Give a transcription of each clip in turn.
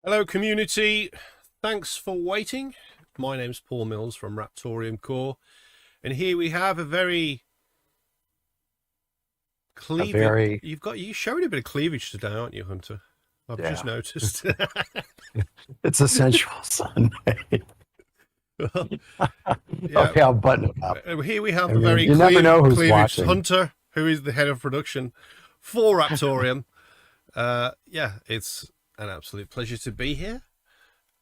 Hello community, thanks for waiting. My name's Paul Mills from Raptoreum Core, and here we have a very cleavage. You showed a bit of cleavage today, aren't you, Hunter? I've just noticed. It's a sensual Sunday. Well, Okay, I'll button it up. Here we have a very cleavage Hunter, who is the head of production for Raptoreum. It's an absolute pleasure to be here,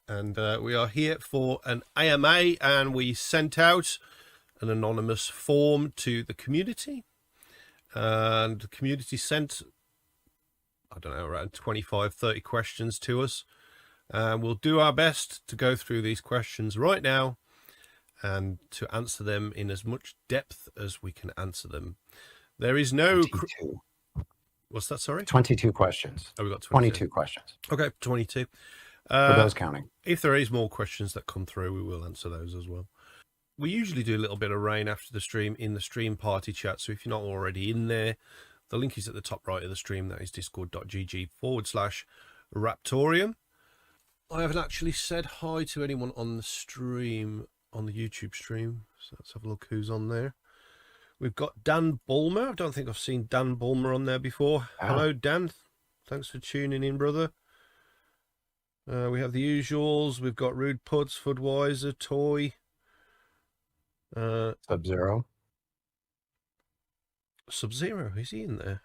and we are here for an AMA, and we sent out an anonymous form to the community, and the community sent, I don't know, around 25-30 questions to us, and we'll do our best to go through these questions right now and to answer them in as much depth as we can answer them. There is no... What's that, sorry? 22 questions. Oh, we got 22 questions. Okay, 22. For those counting. If there is more questions that come through, we will answer those as well. We usually do a little bit of rain after the stream in the stream party chat, so if you're not already in there, the link is at the top right of the stream. That is discord.gg/Raptoreum. I haven't actually said hi to anyone on the stream, on the YouTube stream, so let's have a look who's on there. We've got Dan Bulmer. I don't think I've seen Dan Bulmer on there before. Oh. Hello, Dan. Thanks for tuning in, brother. We have the usuals. We've got Rude Puds, Fudweiser, Toy. Sub-Zero. Sub-Zero, is he in there?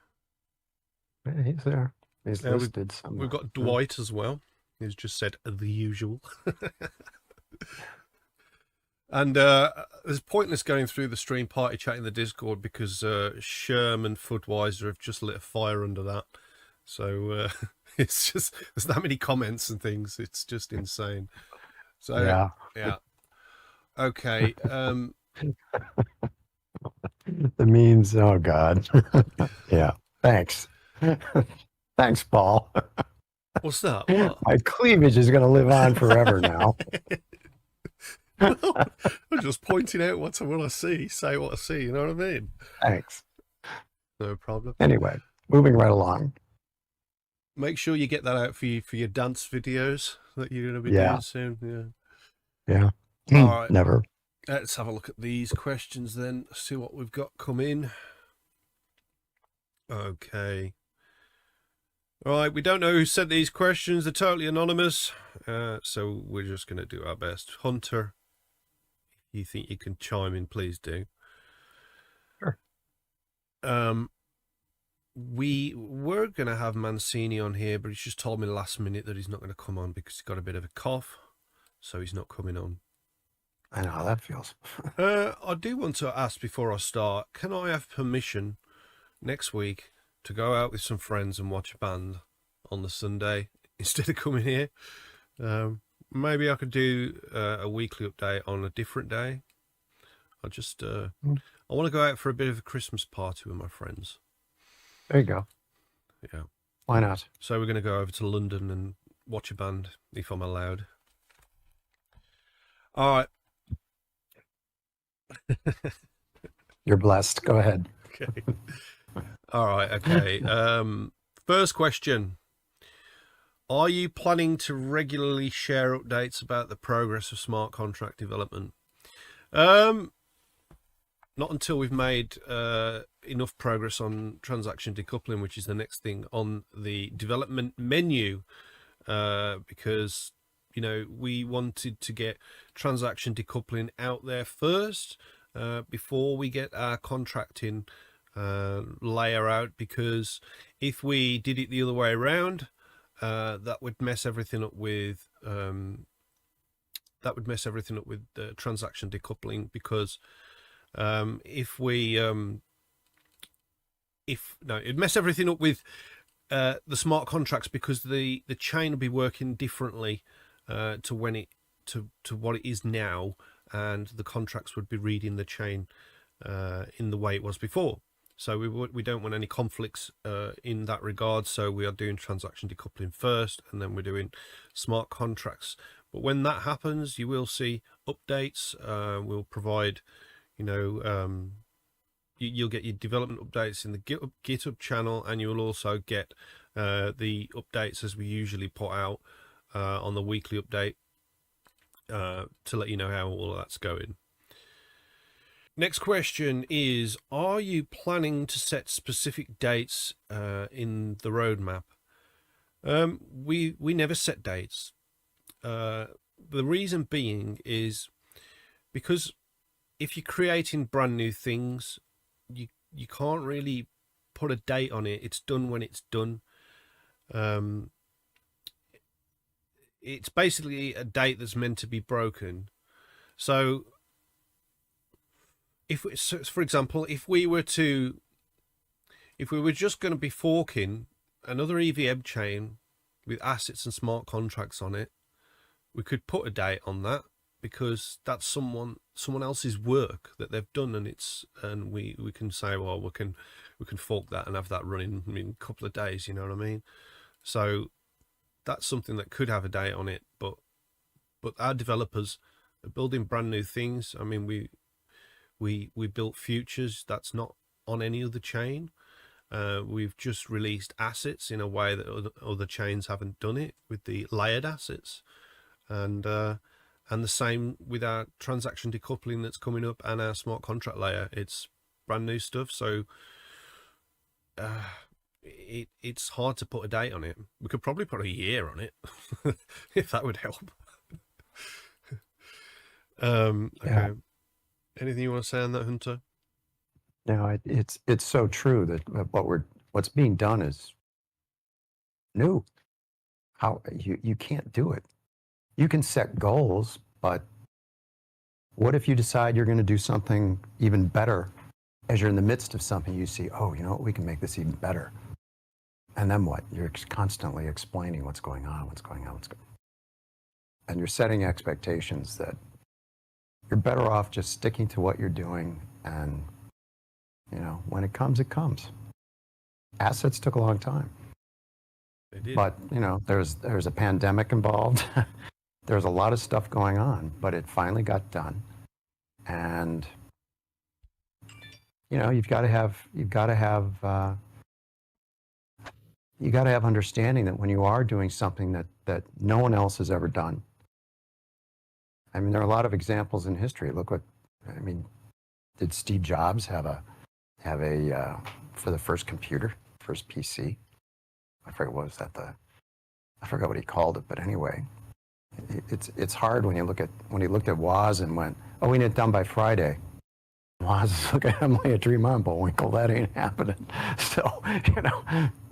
Yeah, he's there. He's listed somewhere. We've got Dwight as well. He's just said the usual. And it's pointless going through the stream party chat in the Discord because Sherm and Fudweiser have just lit a fire under that. So it's just, there's that many comments and things. It's just insane. So yeah. Okay. The memes. Oh God. Yeah. Thanks. Thanks, Paul. What's that? What? My cleavage is going to live on forever now. Well, I'm just pointing out what I see, say what I see, you know what I mean? Thanks. No problem. Anyway, moving right along. Make sure you get that out for your dance videos that you're going to be doing soon. Yeah. All right. Never. Let's have a look at these questions then, see what we've got come in. Okay. All right, we don't know who sent these questions. They're totally anonymous, so we're just going to do our best. Hunter, if you think you can chime in, please do. Sure. We were going to have Mancini on here, but he's just told me last minute that he's not going to come on because he's got a bit of a cough, so he's not coming on. I know how that feels. I do want to ask before I start, can I have permission next week to go out with some friends and watch a band on the Sunday instead of coming here? Maybe I could do a weekly update on a different day. I just I want to go out for a bit of a Christmas party with my friends. There you go. Yeah. Why not? So we're going to go over to London and watch a band if I'm allowed. All right. You're blessed. Go ahead. Okay. All right. Okay. First question. Are you planning to regularly share updates about the progress of smart contract development? Not until we've made enough progress on transaction decoupling, which is the next thing on the development menu, because, you know, we wanted to get transaction decoupling out there first before we get our contracting layer out, because if we did it the other way around, that would mess everything up with transaction decoupling, because it'd mess everything up with the smart contracts, because the chain will be working differently to what it is now, and the contracts would be reading the chain in the way it was before. So we don't want any conflicts in that regard. So we are doing transaction decoupling first, and then we're doing smart contracts. But when that happens, you will see updates. We'll provide, you know, you'll get your development updates in the GitHub channel, and you will also get the updates as we usually put out on the weekly update to let you know how all of that's going. Next question is, are you planning to set specific dates in the roadmap? We never set dates. The reason being is because if you're creating brand new things, you can't really put a date on it. It's done when it's done. It's basically a date that's meant to be broken. So for example, if we were just going to be forking another EVM chain with assets and smart contracts on it, we could put a date on that, because that's someone else's work that they've done, and we can say, well, we can fork that and have that running in a couple of days, you know what I mean? So that's something that could have a date on it, but our developers are building brand new things. I mean, we built futures that's not on any other chain. We've just released assets in a way that other chains haven't done it, with the layered assets, and the same with our transaction decoupling that's coming up and our smart contract layer. It's brand new stuff, so it's hard to put a date on it. We could probably put a year on it if that would help. Okay. Yeah. Anything you want to say on that, Hunter? No, it's so true that what's being done is new. How you can't do it. You can set goals, but what if you decide you're going to do something even better as you're in the midst of something? You see, oh, you know what, we can make this even better. And then what? You're constantly explaining what's going on. And you're setting expectations that you're better off just sticking to what you're doing, and when it comes, it comes. Assets took a long time. They did. But there's a pandemic involved. There's a lot of stuff going on, but it finally got done. And you've got to have understanding that when you are doing something that no one else has ever done. I mean, there are a lot of examples in history. Did Steve Jobs have a for the first computer, first PC? I forget what he called it, but anyway, it's hard when he looked at Woz and went, oh, we need it done by Friday. Woz is looking at him like a dream on Bullwinkle. That ain't happening. So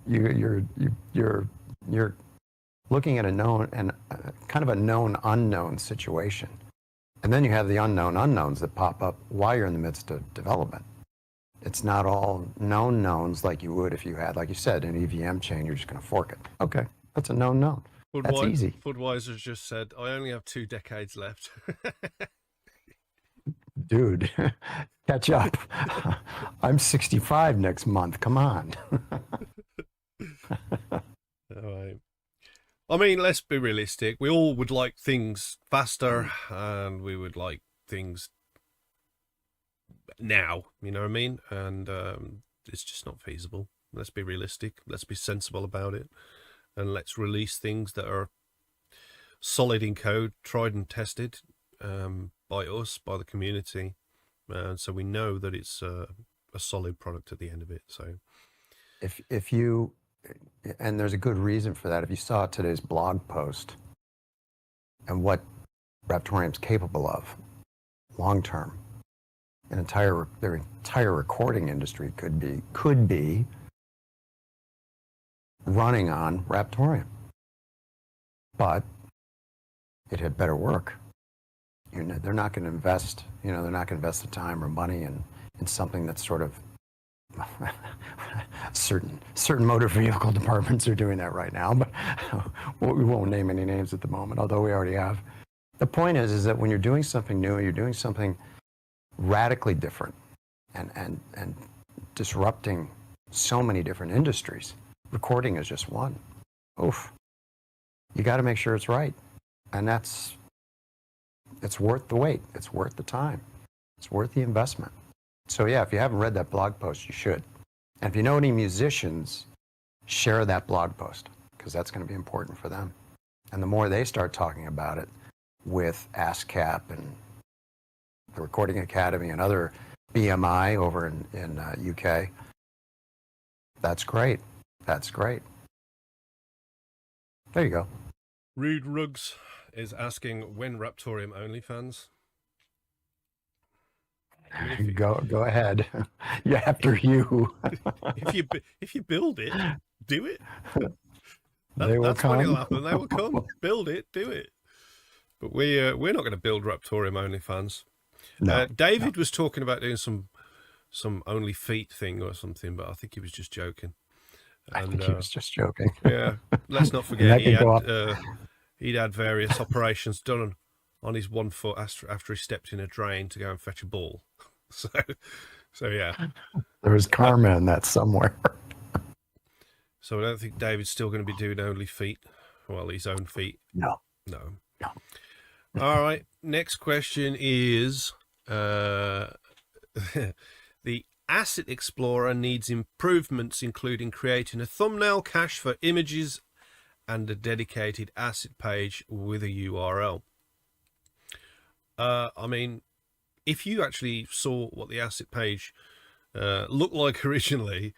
you're looking at a known and kind of a known unknown situation, and then you have the unknown unknowns that pop up while you're in the midst of development. It's not all known knowns like you would if you had, like you said, an EVM chain. You're just going to fork it. Okay, that's a known known. That's easy. Budweiser's just said, I only have 2 decades left. Dude, catch up. I'm 65 next month. Come on. All right. I mean, let's be realistic. We all would like things faster, and we would like things now, you know what I mean? And it's just not feasible. Let's be realistic. Let's be sensible about it. And let's release things that are solid in code, tried and tested by us, by the community. So we know that it's a solid product at the end of it. So if you, and there's a good reason for that. If you saw today's blog post and what Raptoreum's capable of long term, their entire recording industry could be running on Raptoreum. But it had better work. They're not going to invest, they're not going to invest the time or money in something that's sort of certain motor vehicle departments are doing that right now, but we won't name any names at the moment, although we already have. The point is that when you're doing something new, you're doing something radically different and disrupting so many different industries. Recording is just one. Oof. You got to make sure it's right. And it's worth the wait. It's worth the time. It's worth the investment. So yeah, if you haven't read that blog post, you should. And if you know any musicians, share that blog post, because that's going to be important for them. And the more they start talking about it with ASCAP and the Recording Academy and other BMI over in UK, that's great. That's great. There you go. Rude Rugs is asking when Raptoreum OnlyFans. I mean, Go ahead. Yeah, after you. if you build it, do it. They will That's come. when it'll happen. They will come. Build it, do it. But we're not going to build Raptoreum OnlyFans. No, David was talking about doing some only feet thing or something, but I think he was just joking. I think he was just joking. Yeah, let's not forget he'd had various operations done on his 1 foot after he stepped in a drain to go and fetch a ball. So yeah. There was karma in that somewhere. So I don't think David's still going to be doing only feet. Well, his own feet. No. All right. Next question is the Asset Explorer needs improvements, including creating a thumbnail cache for images and a dedicated asset page with a URL. I mean, if you actually saw what the asset page looked like originally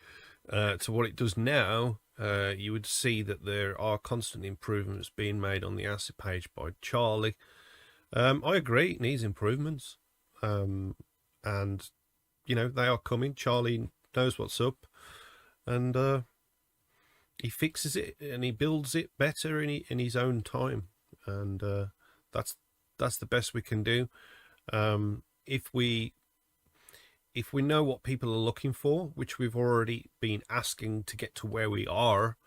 to what it does now, you would see that there are constant improvements being made on the asset page by Charlie. I agree, it needs improvements. And, you know, they are coming. Charlie knows what's up. And he fixes it and he builds it better in his own time. And that's the best we can do. If we know what people are looking for, which we've already been asking to get to where we are,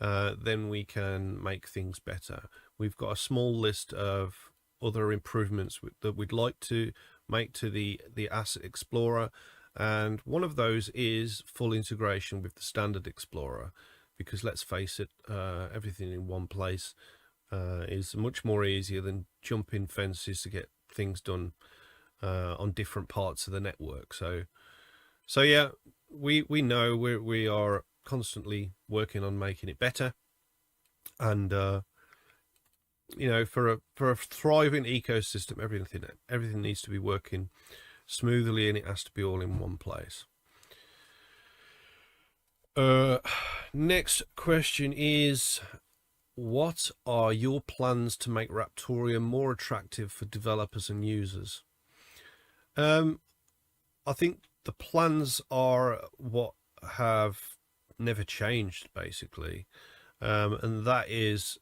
then we can make things better. We've got a small list of other improvements that we'd like to make to the Asset Explorer, and one of those is full integration with the Standard Explorer, because let's face it, everything in one place is much more easier than jumping fences to get things done on different parts of the network. So yeah, we know we are constantly working on making it better, and you know, for a thriving ecosystem, everything needs to be working smoothly, and it has to be all in one place. Next question is, what are your plans to make Raptoreum more attractive for developers and users? I think the plans are what have never changed, basically, and that is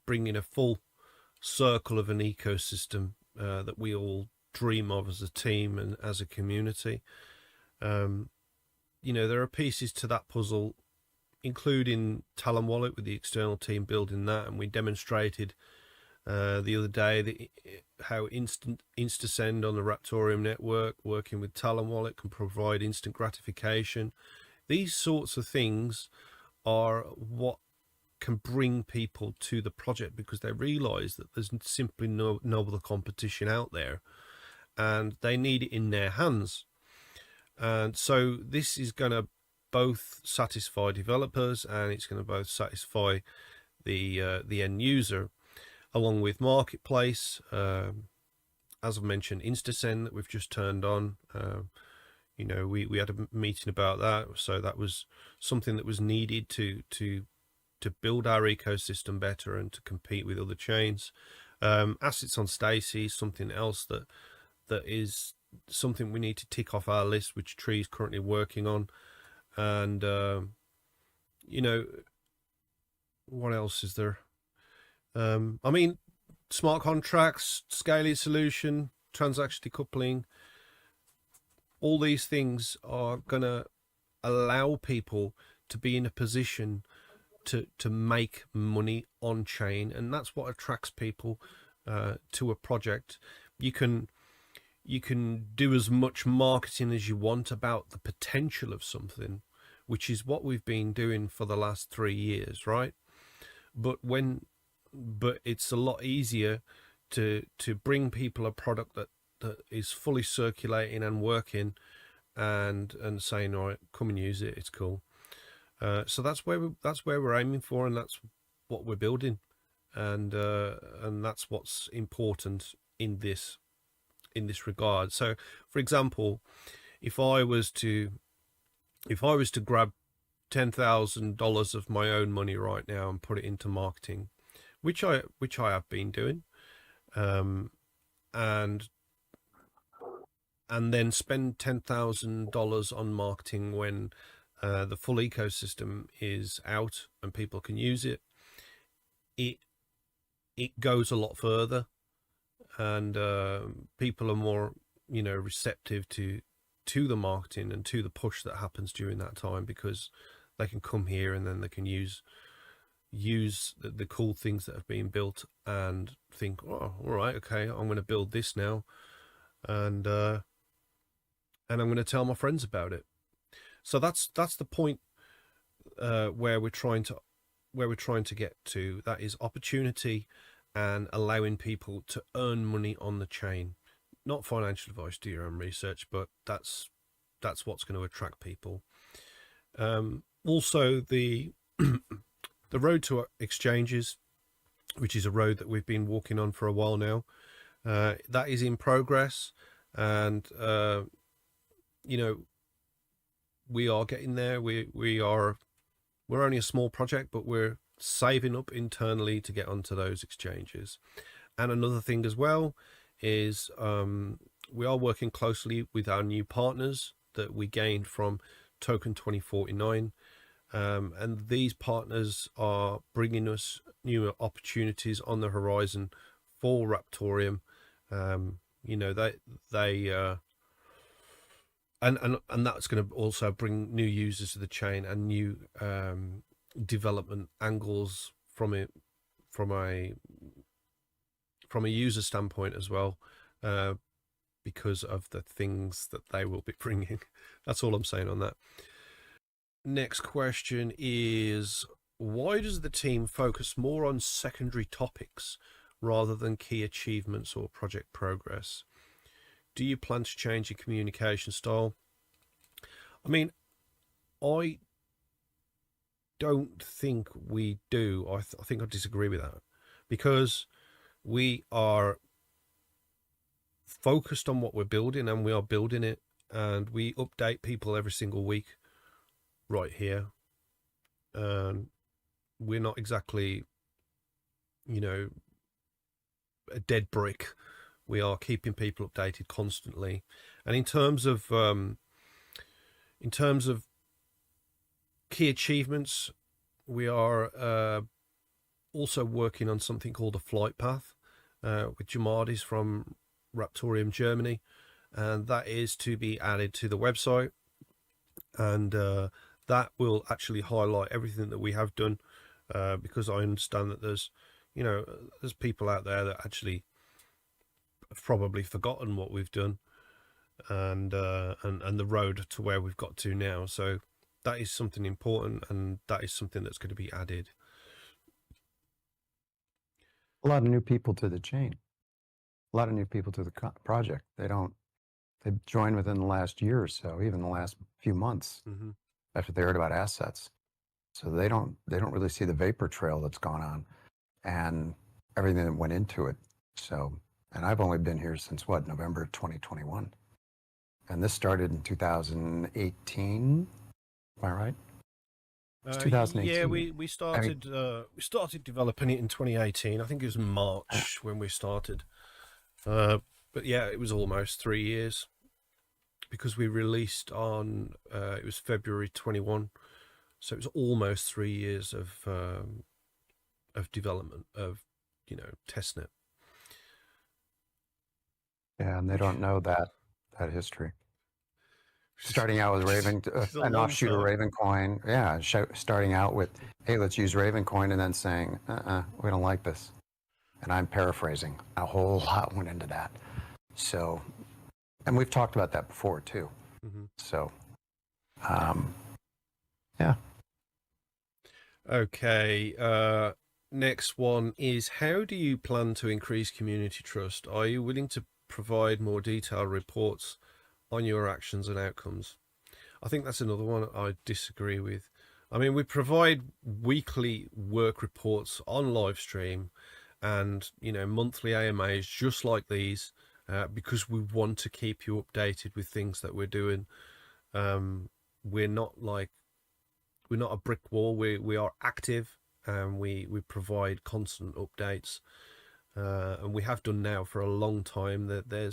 bringing a full circle of an ecosystem that we all dream of as a team and as a community. You know, there are pieces to that puzzle, including Talon Wallet with the external team building that, and we demonstrated the other day how Instasend on the Raptoreum network working with Talon Wallet can provide instant gratification. These sorts of things are what can bring people to the project, because they realize that there's simply no other competition out there and they need it in their hands. And so this is going to both satisfy developers, and it's going to both satisfy the end user, along with marketplace. As I've mentioned, Instasend that we've just turned on. You know, we had a meeting about that, so that was something that was needed to build our ecosystem better and to compete with other chains. Assets on Stacy is something else that is something we need to tick off our list, which Tree's currently working on. And you know, what else is there? I mean, smart contracts, scaling solution, transaction decoupling, all these things are gonna allow people to be in a position to make money on chain, and that's what attracts people to a project. You can do as much marketing as you want about the potential of something, which is what we've been doing for the last 3 years, right? But it's a lot easier to bring people a product that is fully circulating and working, and saying, all right, come and use it, it's cool. So that's where we're aiming for, and that's what we're building. and that's what's important in this regard. So, for example, if I was to grab $10,000 of my own money right now and put it into marketing, which I have been doing, and then spend $10,000 on marketing when the full ecosystem is out and people can use it, it goes a lot further, and people are more, receptive to the marketing and to the push that happens during that time, because they can come here and then they can use the cool things that have been built and think, oh, all right, okay, I'm going to build this now, and I'm going to tell my friends about it. So that's the point where we're trying to get to. That is opportunity and allowing people to earn money on the chain. Not financial advice, do your own research, but that's what's going to attract people. Also, the the road to exchanges, which is a road that we've been walking on for a while now, that is in progress, and we are getting there. We're only a small project, but we're saving up internally to get onto those exchanges. And another thing as well is we are working closely with our new partners that we gained from Token 2049, and these partners are bringing us new opportunities on the horizon for Raptoreum. And that's going to also bring new users to the chain and new development angles from a user standpoint as well, because of the things that they will be bringing. That's all I'm saying on that. Next question is, why does the team focus more on secondary topics rather than key achievements or project progress? Do you plan to change your communication style? I mean, I don't think we do. I think I disagree with that, because we are focused on what we're building, and we are building it, and we update people every single week right here. And we're not exactly, a dead brick. We are keeping people updated constantly. And in terms of key achievements, we are also working on something called a flight path with Jamadis from Raptoreum Germany, and that is to be added to the website, and that will actually highlight everything that we have done, because I understand that there's people out there that actually have probably forgotten what we've done, and the road to where we've got to now. So that is something important, and that is something that's going to be added. A lot of new people to the chain, a lot of new people to the project. They've joined within the last year or so, even the last few months, after they heard about assets. So they don't really see the vapor trail that's gone on and everything that went into it. So, and I've only been here since November 2021, and this started in 2018. Am I right? It's 2018. Yeah, we started we started developing it in 2018. I think it was March when we started. But yeah, it was almost 3 years, because we released on it was February 21, so it was almost 3 years of development of testnet. Yeah, and they don't know that history. Starting out with an offshoot of Ravencoin. Yeah, starting out with, hey, let's use Ravencoin, and then saying, we don't like this. And I'm paraphrasing. A whole lot went into that. So, and we've talked about that before too. So, yeah. Okay. Next one is, how do you plan to increase community trust? Are you willing to provide more detailed reports on your actions and outcomes? I think that's another one I disagree with. I mean, we provide weekly work reports on live stream, and monthly AMAs just like these, because we want to keep you updated with things that we're doing. We're not a brick wall. We are active, and we provide constant updates, and we have done now for a long time. That I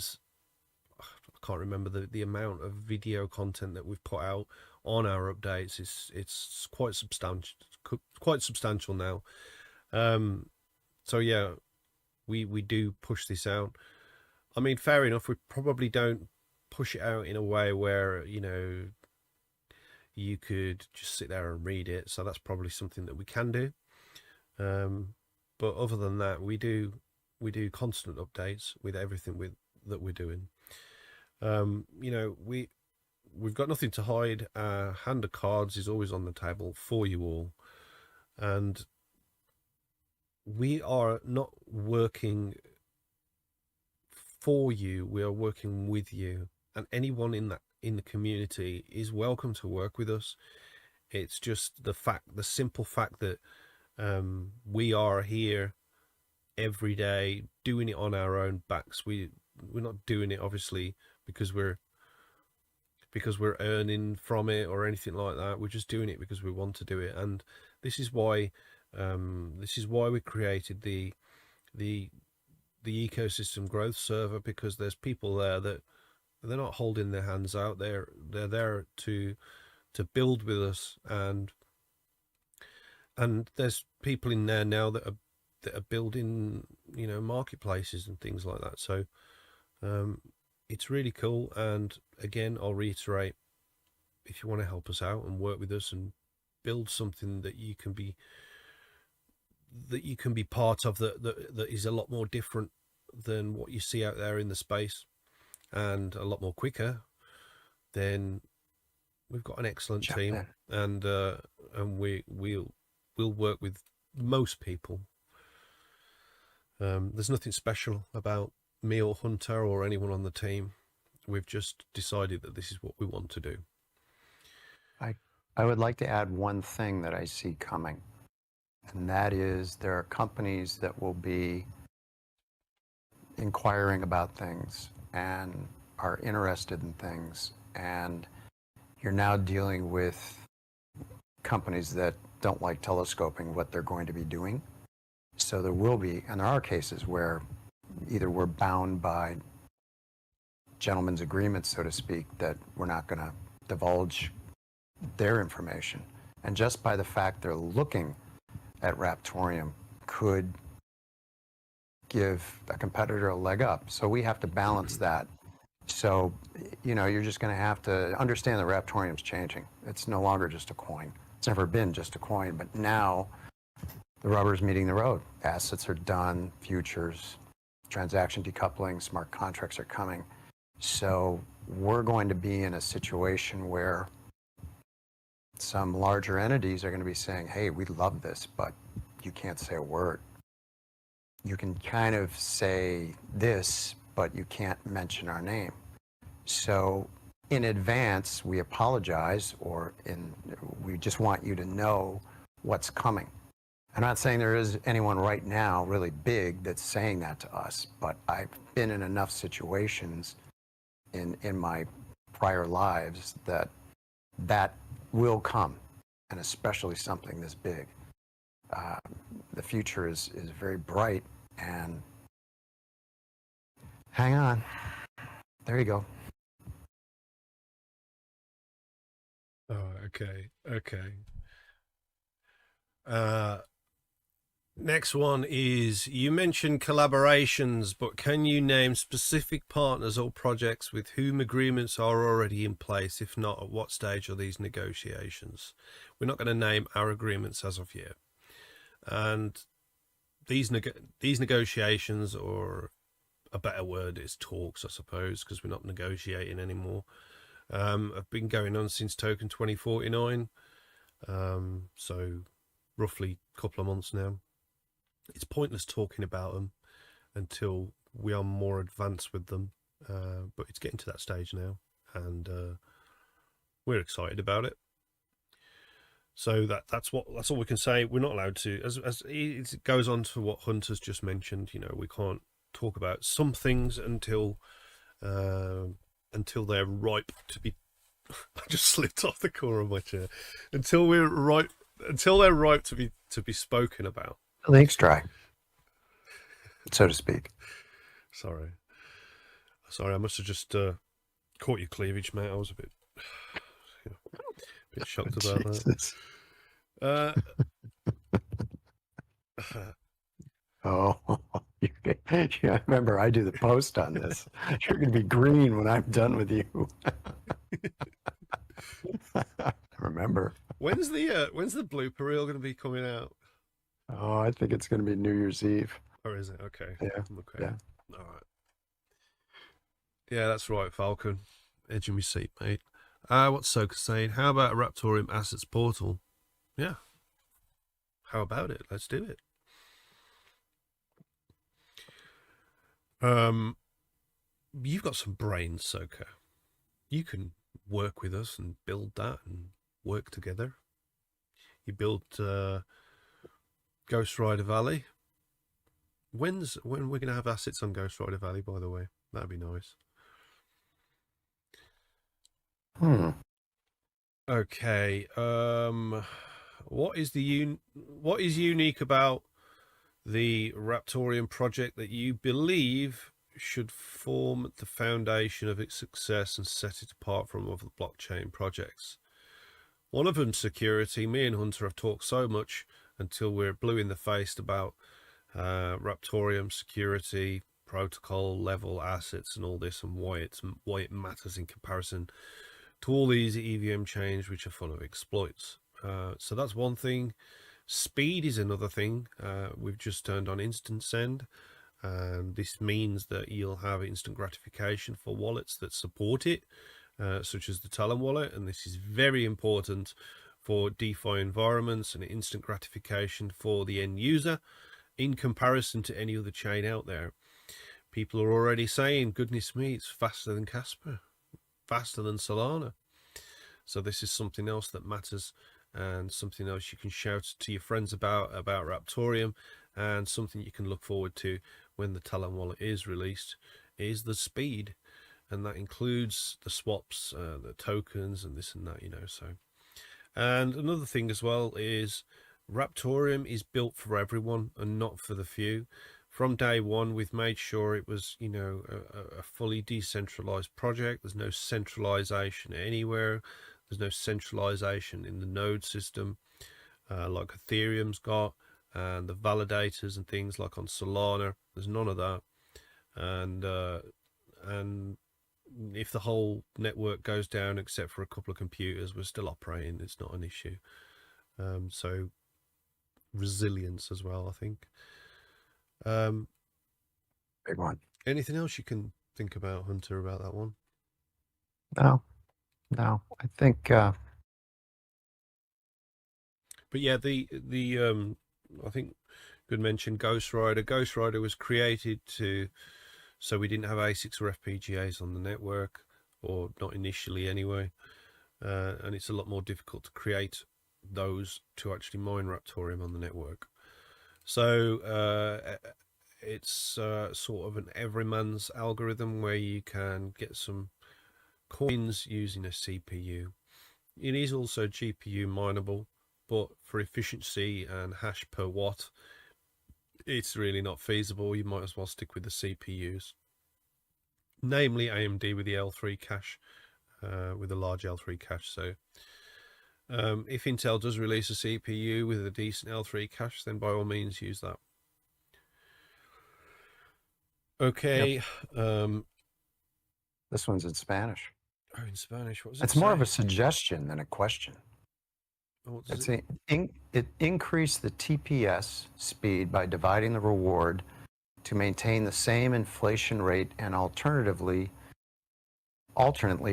can't remember the amount of video content that we've put out on our updates. It's quite substantial now. So yeah, we do push this out. I mean, fair enough, we probably don't push it out in a way where you could just sit there and read it, so that's probably something that we can do. But other than that, we do constant updates with everything that we're doing. We've got nothing to hide. Our hand of cards is always on the table for you all, and we are not working for you, we are working with you, and anyone in the community is welcome to work with us. It's just the simple fact that we are here every day doing it on our own backs. We're not doing it obviously because we're earning from it or anything like that. We're just doing it because we want to do it, and this is why we created the ecosystem growth server, because there's people there that they're not holding their hands out. They're there to build with us, and there's people in there now that are building marketplaces and things like that. So it's really cool. And again, I'll reiterate, if you want to help us out and work with us and build something that you can be part of, that is a lot more different than what you see out there in the space, and a lot more quicker, then we've got an excellent team, and we'll work with most people. There's nothing special about me or Hunter or anyone on the team. We've just decided that this is what we want to do. I would like to add one thing that I see coming, and that is there are companies that will be inquiring about things and are interested in things, and you're now dealing with companies that don't like telescoping what they're going to be doing. So there will be, and there are cases where either we're bound by gentlemen's agreements, so to speak, that we're not going to divulge their information. And just by the fact they're looking at Raptoreum could give a competitor a leg up. So we have to balance that. So, you're just going to have to understand that Raptoreum's changing. It's no longer just a coin. It's never been just a coin, but now the rubber's meeting the road. Assets are done, futures, transaction decoupling, smart contracts are coming. So we're going to be in a situation where some larger entities are going to be saying, hey, we love this, but you can't say a word. You can kind of say this, but you can't mention our name. So in advance, we apologize, we just want you to know what's coming. I'm not saying there is anyone right now really big that's saying that to us, but I've been in enough situations in my prior lives that will come, and especially something this big. The future is very bright, and hang on. There you go. Oh, okay. Next one is, you mentioned collaborations, but can you name specific partners or projects with whom agreements are already in place? If not, at what stage are these negotiations? We're not going to name our agreements as of yet. And these negotiations, or a better word is talks, I suppose, because we're not negotiating anymore, have been going on since Token 2049. So roughly a couple of months now. It's pointless talking about them until we are more advanced with them, but it's getting to that stage now, and we're excited about it. So that's all we can say. We're not allowed to, as it goes on to what Hunter's just mentioned. You know, we can't talk about some things until they're ripe to be. I just slipped off the corner of my chair. Until they're ripe to be spoken about. The ink's dry, so to speak. Sorry, I must have just caught your cleavage, mate. I was a bit shocked about Jesus. that. Oh, yeah, remember, I do the post on this. You're going to be green when I'm done with you. Remember. When's the blooper reel going to be coming out? Oh, I think it's going to be New Year's Eve. Or is it? Okay. Yeah. Okay. Yeah. All right. Yeah, that's right, Falcon. Edge of my seat, mate. What's Soka saying? How about a Raptoreum Assets portal? Yeah. How about it? Let's do it. You've got some brains, Soka. You can work with us and build that and work together. You built Ghost Rider Valley. When we're going to have assets on Ghost Rider Valley, by the way? That'd be nice. Okay. What is unique about the Raptoreum project that you believe should form the foundation of its success and set it apart from other blockchain projects? One of them, security. Me and Hunter have talked so much until we're blue in the face about Raptoreum security, protocol level assets, and all this, and why it matters in comparison to all these EVM chains which are full of exploits. So that's one thing. Speed is another thing. We've just turned on Instasend, and this means that you'll have instant gratification for wallets that support it, such as the Talon Wallet, and this is very important for DeFi environments and instant gratification for the end user in comparison to any other chain out there. People are already saying, goodness me, it's faster than Casper, faster than Solana. So this is something else that matters, and something else you can shout to your friends about Raptoreum, and something you can look forward to when the Talon Wallet is released is the speed, and that includes the swaps, the tokens, and this and that, you know. So, and another thing as well is Raptoreum is built for everyone and not for the few. From day one, we've made sure it was, you know, a fully decentralized project. There's no centralization anywhere. There's no centralization in the node system like Ethereum's got, and the validators and things like on Solana. There's none of that. And if the whole network goes down except for a couple of computers, we're still operating. It's not an issue. So resilience as well, I think. Big one. Anything else you can think about, Hunter, about that one? No, I think. But yeah, the I think good mention Ghost Rider. Ghost Rider was created so we didn't have ASICs or FPGAs on the network, or not initially anyway. And it's a lot more difficult to create those to actually mine Raptoreum on the network. So it's sort of an everyman's algorithm where you can get some coins using a CPU. It is also GPU mineable, but for efficiency and hash per watt, it's really not feasible. You might as well stick with the CPUs, namely AMD with the L3 cache, with a large L3 cache. So if Intel does release a CPU with a decent L3 cache, then by all means use that. Okay. Yep. This one's in Spanish. Oh, in Spanish. What was it? It's more of a suggestion than a question. Oh, it increased the TPS speed by dividing the reward to maintain the same inflation rate, and alternately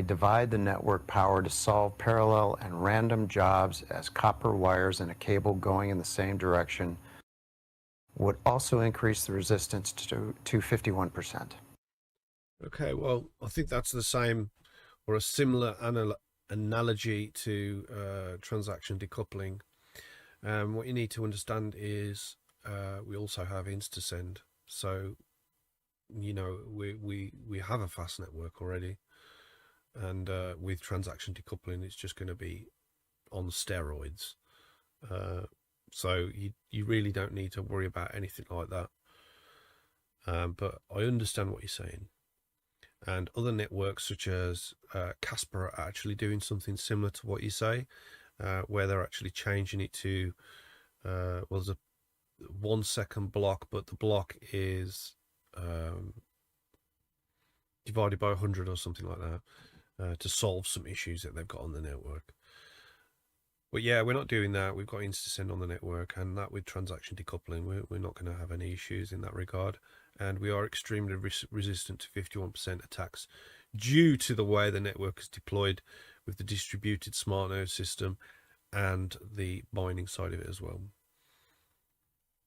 divide the network power to solve parallel and random jobs as copper wires in a cable going in the same direction would also increase the resistance to 51%. Okay, well, I think that's the same or a similar analogy to transaction decoupling. What you need to understand is we also have Instasend. So, you know, we have a fast network already, and with transaction decoupling, it's just going to be on steroids. So you really don't need to worry about anything like that. But I understand what you're saying. And other networks such as Casper are actually doing something similar to what you say, where they're actually changing it to, well, there's a 1 second block, but the block is divided by 100 or something like that, to solve some issues that they've got on the network. But yeah, we're not doing that. We've got Instasend on the network, and that with transaction decoupling, we're not going to have any issues in that regard. And we are extremely resistant to 51% attacks due to the way the network is deployed with the distributed smart node system and the binding side of it as well.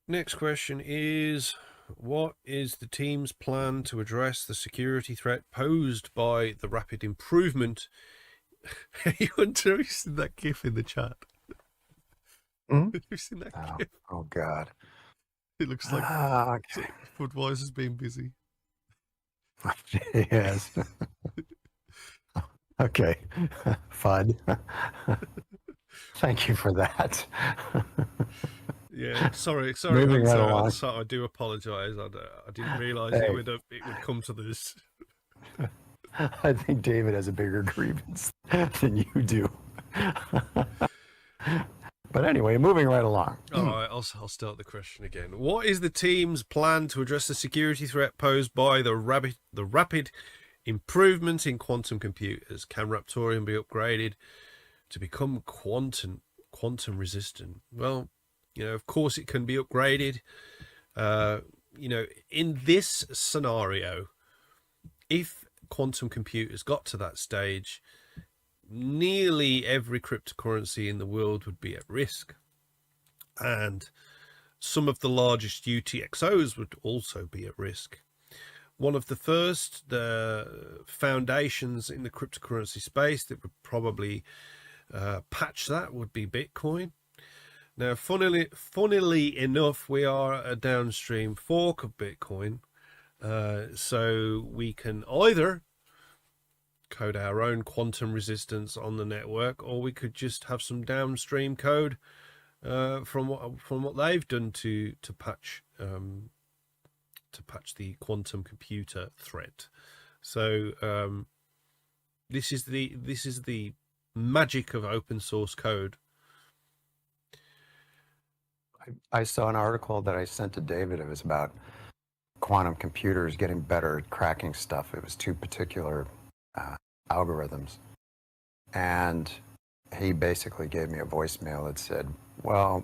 Next question is, what is the team's plan to address the security threat posed by the rapid improvement? Anyone seen that GIF in the chat? Hmm? Have you seen that GIF? Oh God. It looks like Okay. Budweiser's being busy. Yes. Okay. Fun. Thank you for that. Yeah, sorry, Moving right Hunter. along. I do apologise. I didn't realise Hey. it would come to this. I think David has a bigger grievance than you do. But anyway, moving right along. All right, I'll start the question again. What is the team's plan to address the security threat posed by the rapid improvement in quantum computers? Can Raptoreum be upgraded to become quantum resistant? Well, you know, of course it can be upgraded. You know, in this scenario, if quantum computers got to that stage, nearly every cryptocurrency in the world would be at risk, and some of the largest UTXOs would also be at risk. One of the first foundations in the cryptocurrency space that would probably patch that would be Bitcoin. Now, funnily enough, we are a downstream fork of Bitcoin, so we can either code our own quantum resistance on the network, or we could just have some downstream code from what they've done to patch the quantum computer threat. So this is the magic of open source code. I saw an article that I sent to David. It was about quantum computers getting better at cracking stuff. It was two particular algorithms. And he basically gave me a voicemail that said, well,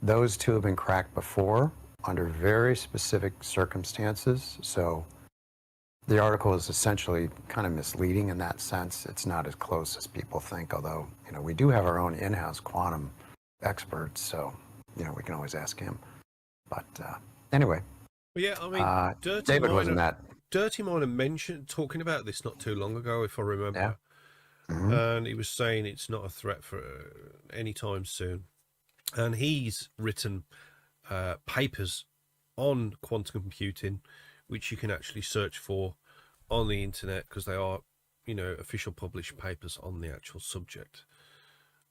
those two have been cracked before under very specific circumstances. So the article is essentially kind of misleading in that sense. It's not as close as people think, although, you know, we do have our own in-house quantum experts, so, you know, we can always ask him. But anyway. Well, yeah, I mean, David wasn't that. Dirty Miner mentioned talking about this not too long ago, if I remember. Yeah. Mm-hmm. And he was saying it's not a threat for any time soon. And he's written papers on quantum computing, which you can actually search for on the internet, because they are, you know, official published papers on the actual subject.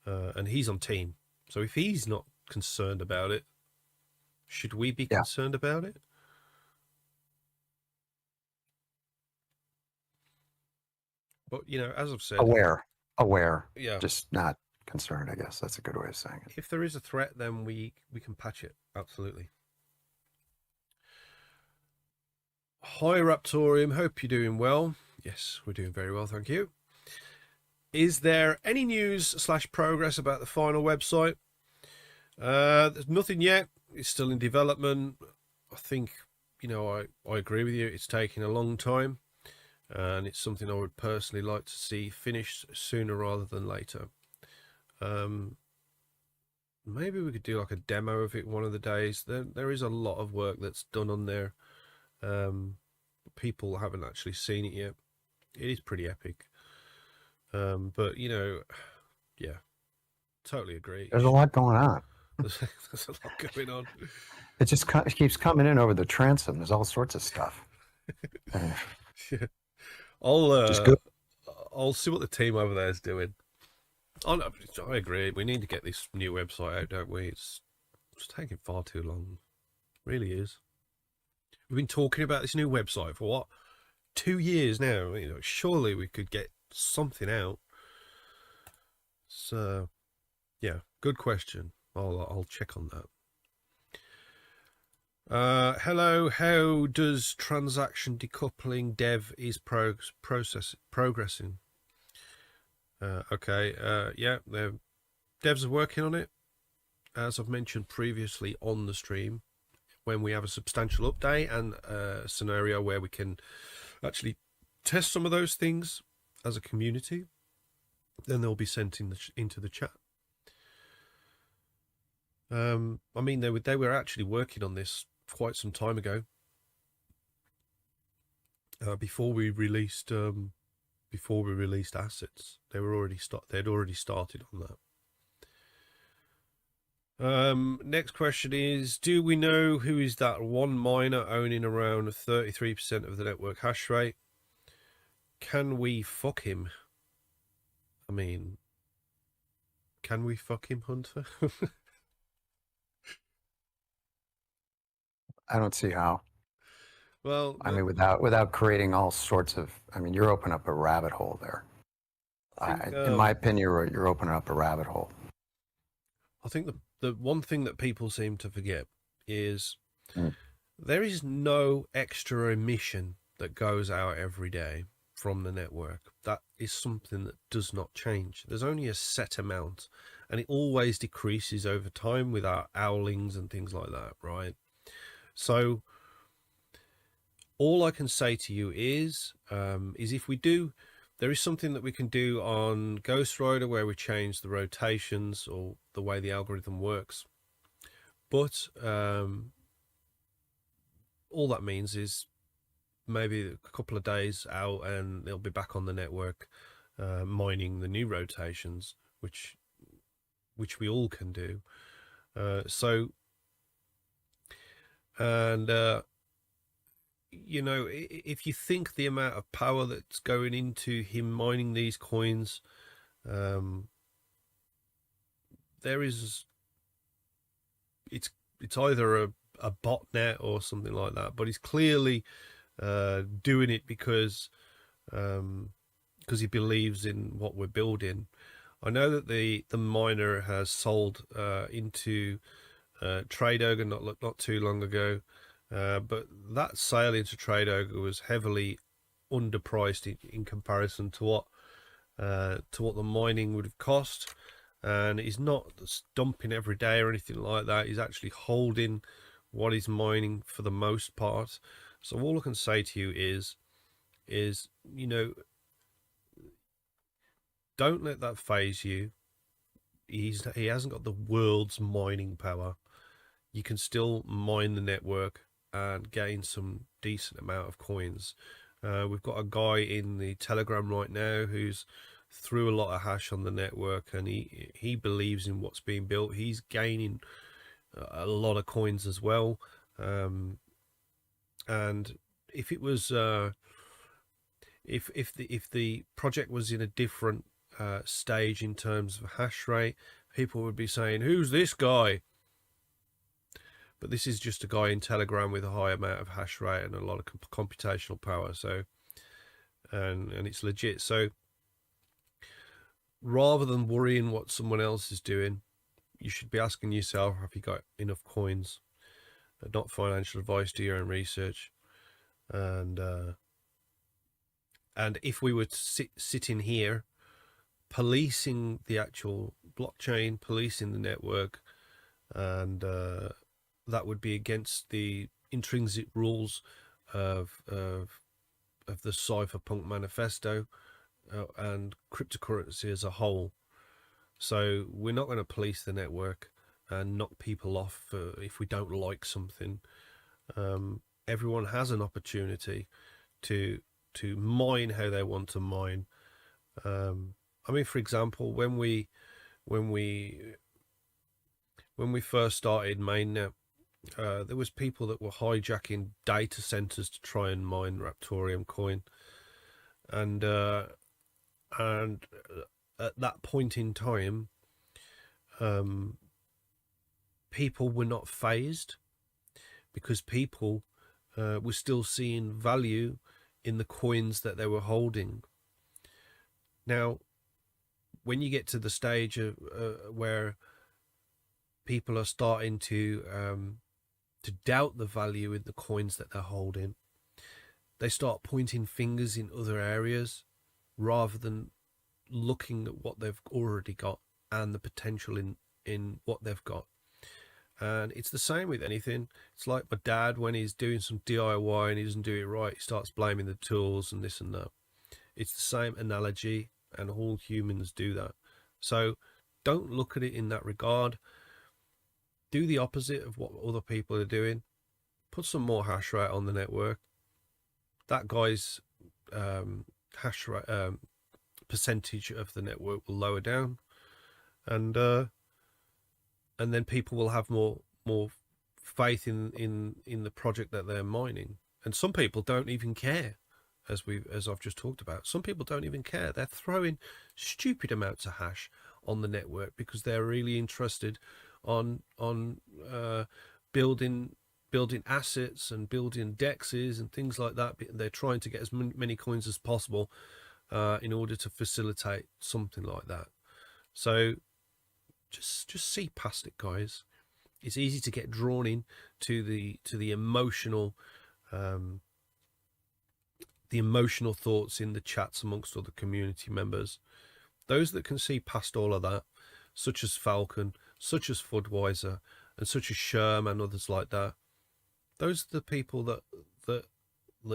And he's on team. So if he's not concerned about it, should we be concerned about it? But, you know, as I've said... Aware. Yeah. Just not concerned, I guess. That's a good way of saying it. If there is a threat, then we can patch it. Absolutely. Hi, Raptoreum. Hope you're doing well. Yes, we're doing very well, thank you. Is there any news / progress about the final website? There's nothing yet. It's still in development. I think, you know, I agree with you. It's taking a long time, and it's something I would personally like to see finished sooner rather than later. Maybe we could do like a demo of it one of the days. There is a lot of work that's done on there. People haven't actually seen it yet. It is pretty epic. But yeah, totally agree. There's a lot going on. There's a lot going on. It just keeps coming in over the transom. There's all sorts of stuff. Yeah. Just good. I'll see what the team over there is doing. I agree. We need to get this new website out, don't we? It's taking far too long. It really is. We've been talking about this new website for what? 2 years now. Surely we could get something out. So, yeah, good question. I'll check on that. Hello, how does transaction decoupling dev is progressing? Okay, yeah, the devs are working on it, as I've mentioned previously on the stream. When we have a substantial update and a scenario where we can actually test some of those things as a community, then they'll be sent into the chat. I mean, they were actually working on this quite some time ago, before we released assets. They'd already started on that. Next question is, do we know who is that one miner owning around 33% of the network hash rate? Can we fuck him? I mean, can we fuck him, Hunter? I don't see how. Well, I mean, without creating all sorts of. I mean, you're opening up a rabbit hole there. In my opinion, you're opening up a rabbit hole. I think the one thing that people seem to forget is there is no extra emission that goes out every day from the network. That is something that does not change. There's only a set amount, and it always decreases over time with our owlings and things like that, right? So all I can say to you is if we do, there is something that we can do on Ghost Rider where we change the rotations or the way the algorithm works. But all that means is maybe a couple of days out and they'll be back on the network mining the new rotations, which we all can do. If you think the amount of power that's going into him mining these coins, it's either a botnet or something like that, but he's clearly doing it because he believes in what we're building. I know that the miner has sold into Trade Ogre not too long ago, but that sale into Trade Ogre was heavily underpriced in comparison to what the mining would have cost, and he's not dumping every day or anything like that. He's actually holding what he's mining for the most part. So all I can say to you is don't let that phase you. He hasn't got the world's mining power. You can still mine the network and gain some decent amount of coins. We've got a guy in the Telegram right now who's threw a lot of hash on the network, and he believes in what's being built. He's gaining a lot of coins as well. And if it was if the project was in a different stage in terms of hash rate, people would be saying, who's this guy? But this is just a guy in Telegram with a high amount of hash rate and a lot of computational power. So, and it's legit. So rather than worrying what someone else is doing, you should be asking yourself, have you got enough coins? Not financial advice, do your own research. And if we were to sit in here policing the actual blockchain, policing the network, and that would be against the intrinsic rules of the Cypherpunk Manifesto and cryptocurrency as a whole. So we're not going to police the network and knock people off if we don't like something. Everyone has an opportunity to mine how they want to mine. I mean, for example, when we first started mainnet, there was people that were hijacking data centers to try and mine Raptoreum coin, and at that point in time, people were not phased, because people were still seeing value in the coins that they were holding. Now, when you get to the stage of where people are starting to doubt the value in the coins that they're holding, they start pointing fingers in other areas rather than looking at what they've already got and the potential in what they've got. And it's the same with anything. It's like my dad, when he's doing some DIY and he doesn't do it right, he starts blaming the tools and this and that. It's the same analogy, and all humans do that. So don't look at it in that regard. Do the opposite of what other people are doing. Put some more hash rate on the network. That guy's hash rate percentage of the network will lower down, and then people will have more faith in the project that they're mining. And some people don't even care, as I've just talked about. Some people don't even care. They're throwing stupid amounts of hash on the network because they're really interested on building assets and building dexes and things like that. They're trying to get as many coins as possible in order to facilitate something like that. So just see past it, guys. It's easy to get drawn in to the emotional thoughts in the chats amongst other community members. Those that can see past all of that, such as Falcon, such as Fudweiser, and such as Sherm and others like that, those are the people that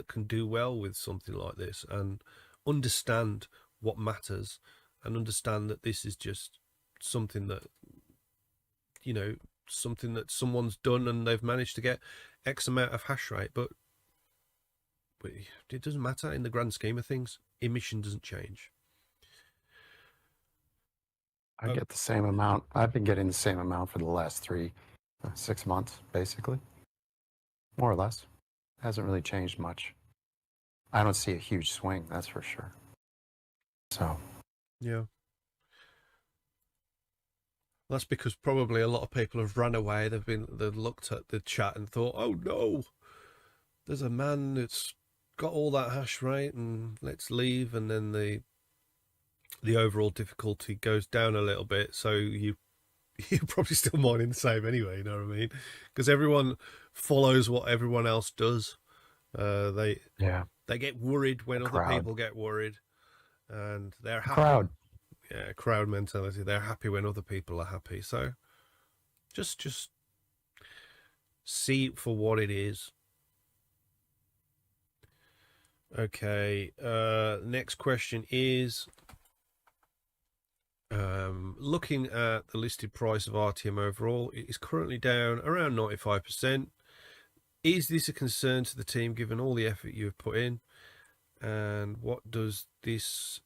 can do well with something like this and understand what matters, and understand that this is just something that, something that someone's done and they've managed to get X amount of hash rate, but it doesn't matter in the grand scheme of things. Emission doesn't change. I get the same amount. I've been getting the same amount for the last 6 months, basically, more or less. Hasn't really changed much. I don't see a huge swing, that's for sure. So yeah, that's because probably a lot of people have run away. They've looked at the chat and thought, oh no, there's a man that's got all that hash rate and let's leave. And then the overall difficulty goes down a little bit, so you're probably still mining the same anyway, you know what I mean? Because everyone follows what everyone else does. They get worried when other people get worried, and they're happy. Crowd. Yeah, crowd mentality. They're happy when other people are happy. So just see it for what it is. Okay, next question is, looking at the listed price of RTM overall, it is currently down around 95%. Is this a concern to the team given all the effort you have put in? And what does this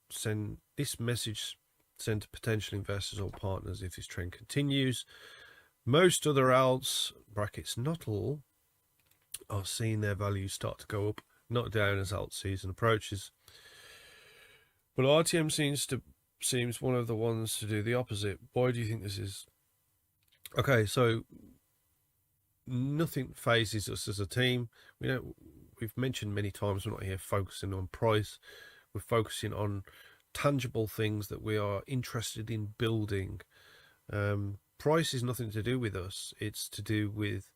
message send to potential investors or partners if this trend continues? Most other alts, brackets not all, are seeing their values start to go up, not down as alt season approaches. But RTM seems one of the ones to do the opposite. Why do you think this is? Okay, so nothing phases us as a team. We've mentioned many times, we're not here focusing on price. We're focusing on tangible things that we are interested in building. Price is nothing to do with us. It's to do with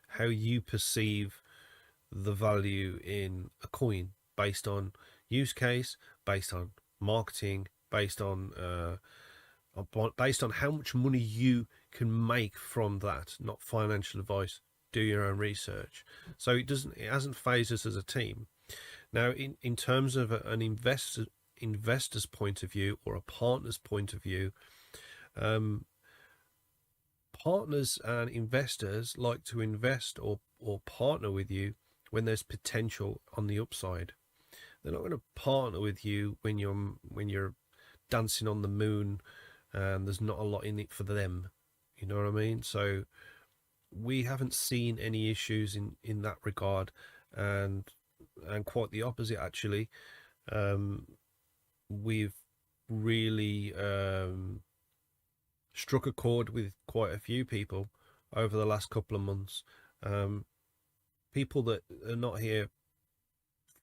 how you perceive the value in a coin, based on use case, based on marketing, based on how much money you can make from that. Not financial advice. Do your own research. So it hasn't phased us as a team. Now, in terms of an investor's point of view or a partner's point of view, partners and investors like to invest or partner with you when there's potential on the upside. They're not going to partner with you when you're dancing on the moon, and there's not a lot in it for them. You know what I mean? So we haven't seen any issues in that regard, and quite the opposite actually. We've really struck a chord with quite a few people over the last couple of months. People that are not here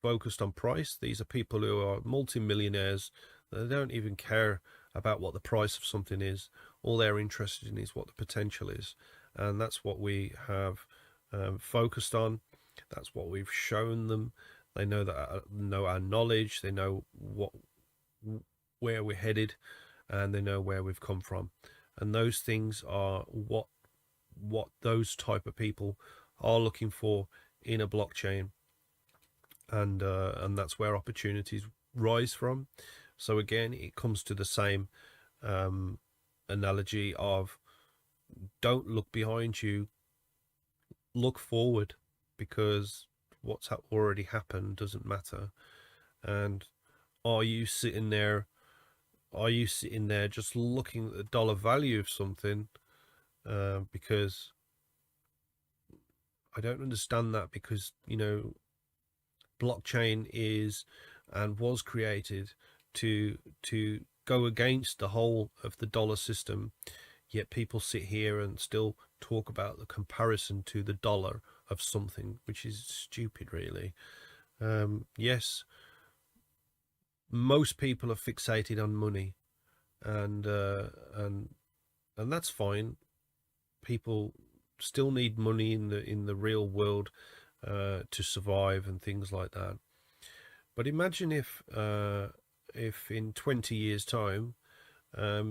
focused on price. These are people who are multi-millionaires. They don't even care about what the price of something is. All they're interested in is what the potential is, and that's what we have focused on. That's what we've shown them. They know that know our knowledge. They know where we're headed, and they know where we've come from. And those things are what those type of people are looking for in a blockchain, and that's where opportunities rise from. So again, it comes to the same analogy of don't look behind you, look forward, because what's already happened doesn't matter. And are you sitting there just looking at the dollar value of something? Because I don't understand that, because you know, blockchain is and was created to go against the whole of the dollar system, yet people sit here and still talk about the comparison to the dollar of something, which is stupid really. Yes, most people are fixated on money, and that's fine. People still need money in the real world to survive and things like that. But imagine if in 20 years time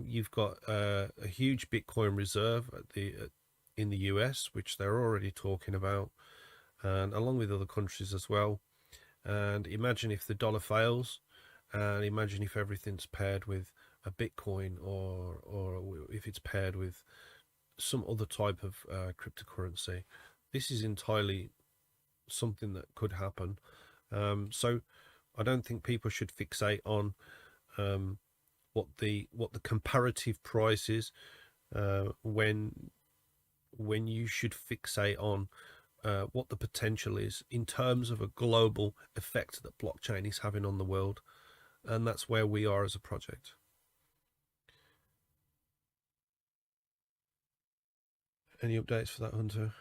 you've got a huge Bitcoin reserve in the US, which they're already talking about, and along with other countries as well. And imagine if the dollar fails, and imagine if everything's paired with a Bitcoin, or if it's paired with some other type of cryptocurrency. This is entirely something that could happen. So I don't think people should fixate on what the comparative price is, when you should fixate on what the potential is in terms of a global effect that blockchain is having on the world. And that's where we are as a project. Any updates for that, Hunter?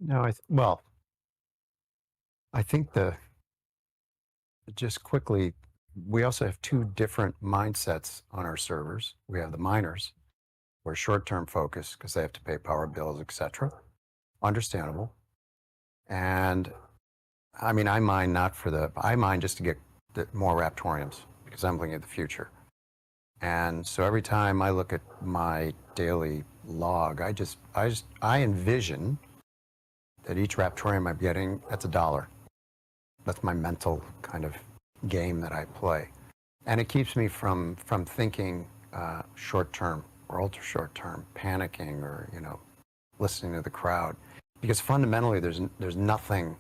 No, I think just quickly, we also have two different mindsets on our servers. We have the miners, who are short-term focused because they have to pay power bills, etc. Understandable. And I mean, I mine just to get more Raptoreums, because I'm looking at the future. And so every time I look at my daily log, I envision that each Raptoreum I'm getting, that's $1. That's my mental kind of game that I play. And it keeps me from thinking short term or ultra short term, panicking, or, you know, listening to the crowd. Because fundamentally there's nothing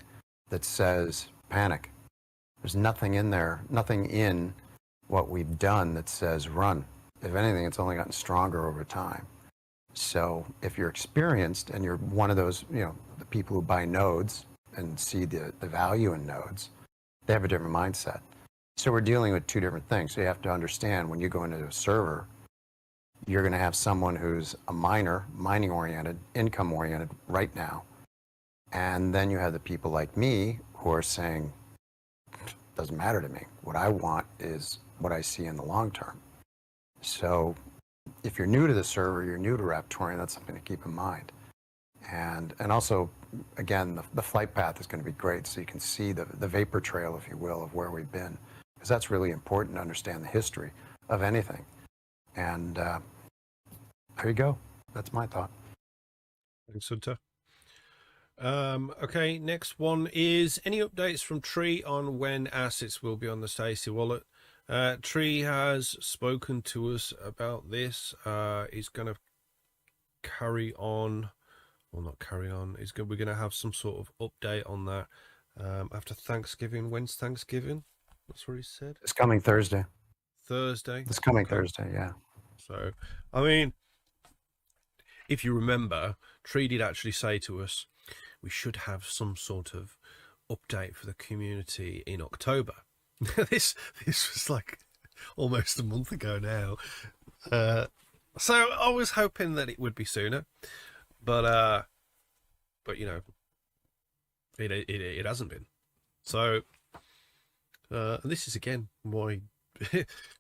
that says panic. There's nothing in there, nothing in what we've done that says run. If anything, it's only gotten stronger over time. So if you're experienced and you're one of those, you know, the people who buy nodes and see the value in nodes, they have a different mindset. So we're dealing with two different things. So you have to understand, when you go into a server, you're going to have someone who's a miner, mining oriented, income oriented right now. And then you have the people like me who are saying, doesn't matter to me. What I want is what I see in the long term. So if you're new to the server, you're new to Raptoreum, that's something to keep in mind. And also, again, the flight path is going to be great, so you can see the vapor trail, if you will, of where we've been, because that's really important to understand the history of anything. And there you go. That's my thought. Thanks, Hunter. Okay, next one is any updates from Tree on when assets will be on the Stacy wallet. Tree has spoken to us about this. He's going to carry on. Well, not carry on. We're going to have some sort of update on that after Thanksgiving. When's Thanksgiving? That's what he said. It's coming Thursday. Thursday. It's coming Okay. Thursday, yeah. So, I mean, if you remember, Tree did actually say to us, we should have some sort of update for the community in October. this was like almost a month ago now. So I was hoping that it would be sooner, but you know, it hasn't been. So and this is again why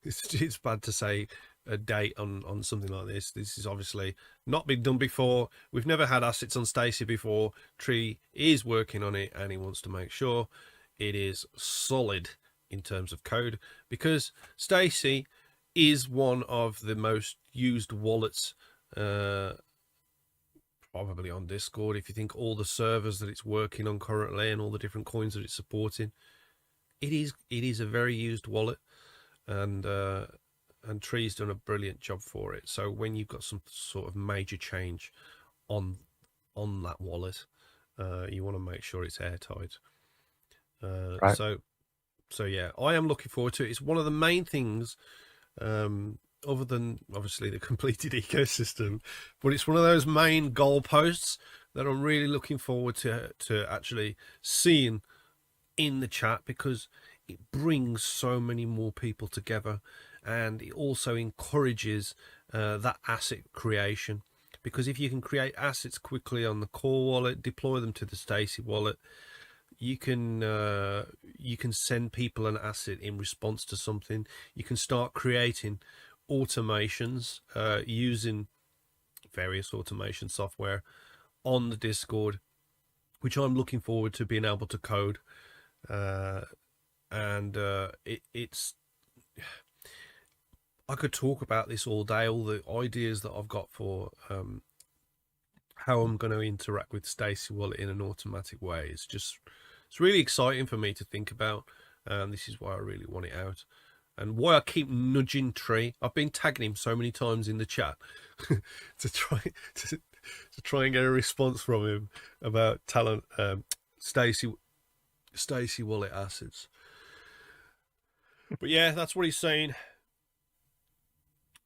it's bad to say a date on something like this. This is obviously not been done before. We've never had assets on Stacy before. Tree is working on it, and he wants to make sure it is solid in terms of code, because Stacy is one of the most used wallets probably on Discord. If you think all the servers that it's working on currently and all the different coins that it's supporting, it is a very used wallet, and Tree's done a brilliant job for it. So when you've got some sort of major change on that wallet, you want to make sure it's airtight. Right. So yeah, I am looking forward to it. It's one of the main things, other than obviously the completed ecosystem, but it's one of those main goalposts that I'm really looking forward to actually seeing in the chat, because it brings so many more people together, and it also encourages that asset creation, because if you can create assets quickly on the core wallet, deploy them to the Stacy wallet, you can send people an asset in response to something. You can start creating automations using various automation software on the Discord, which I'm looking forward to being able to code. It's I could talk about this all day, all the ideas that I've got for how I'm going to interact with Stacy Wallet in an automatic way. It's really exciting for me to think about, and this is why I really want it out, and why I keep nudging Tree. I've been tagging him so many times in the chat to try and get a response from him about Talon Stacy Wallet assets. But yeah, that's what he's saying.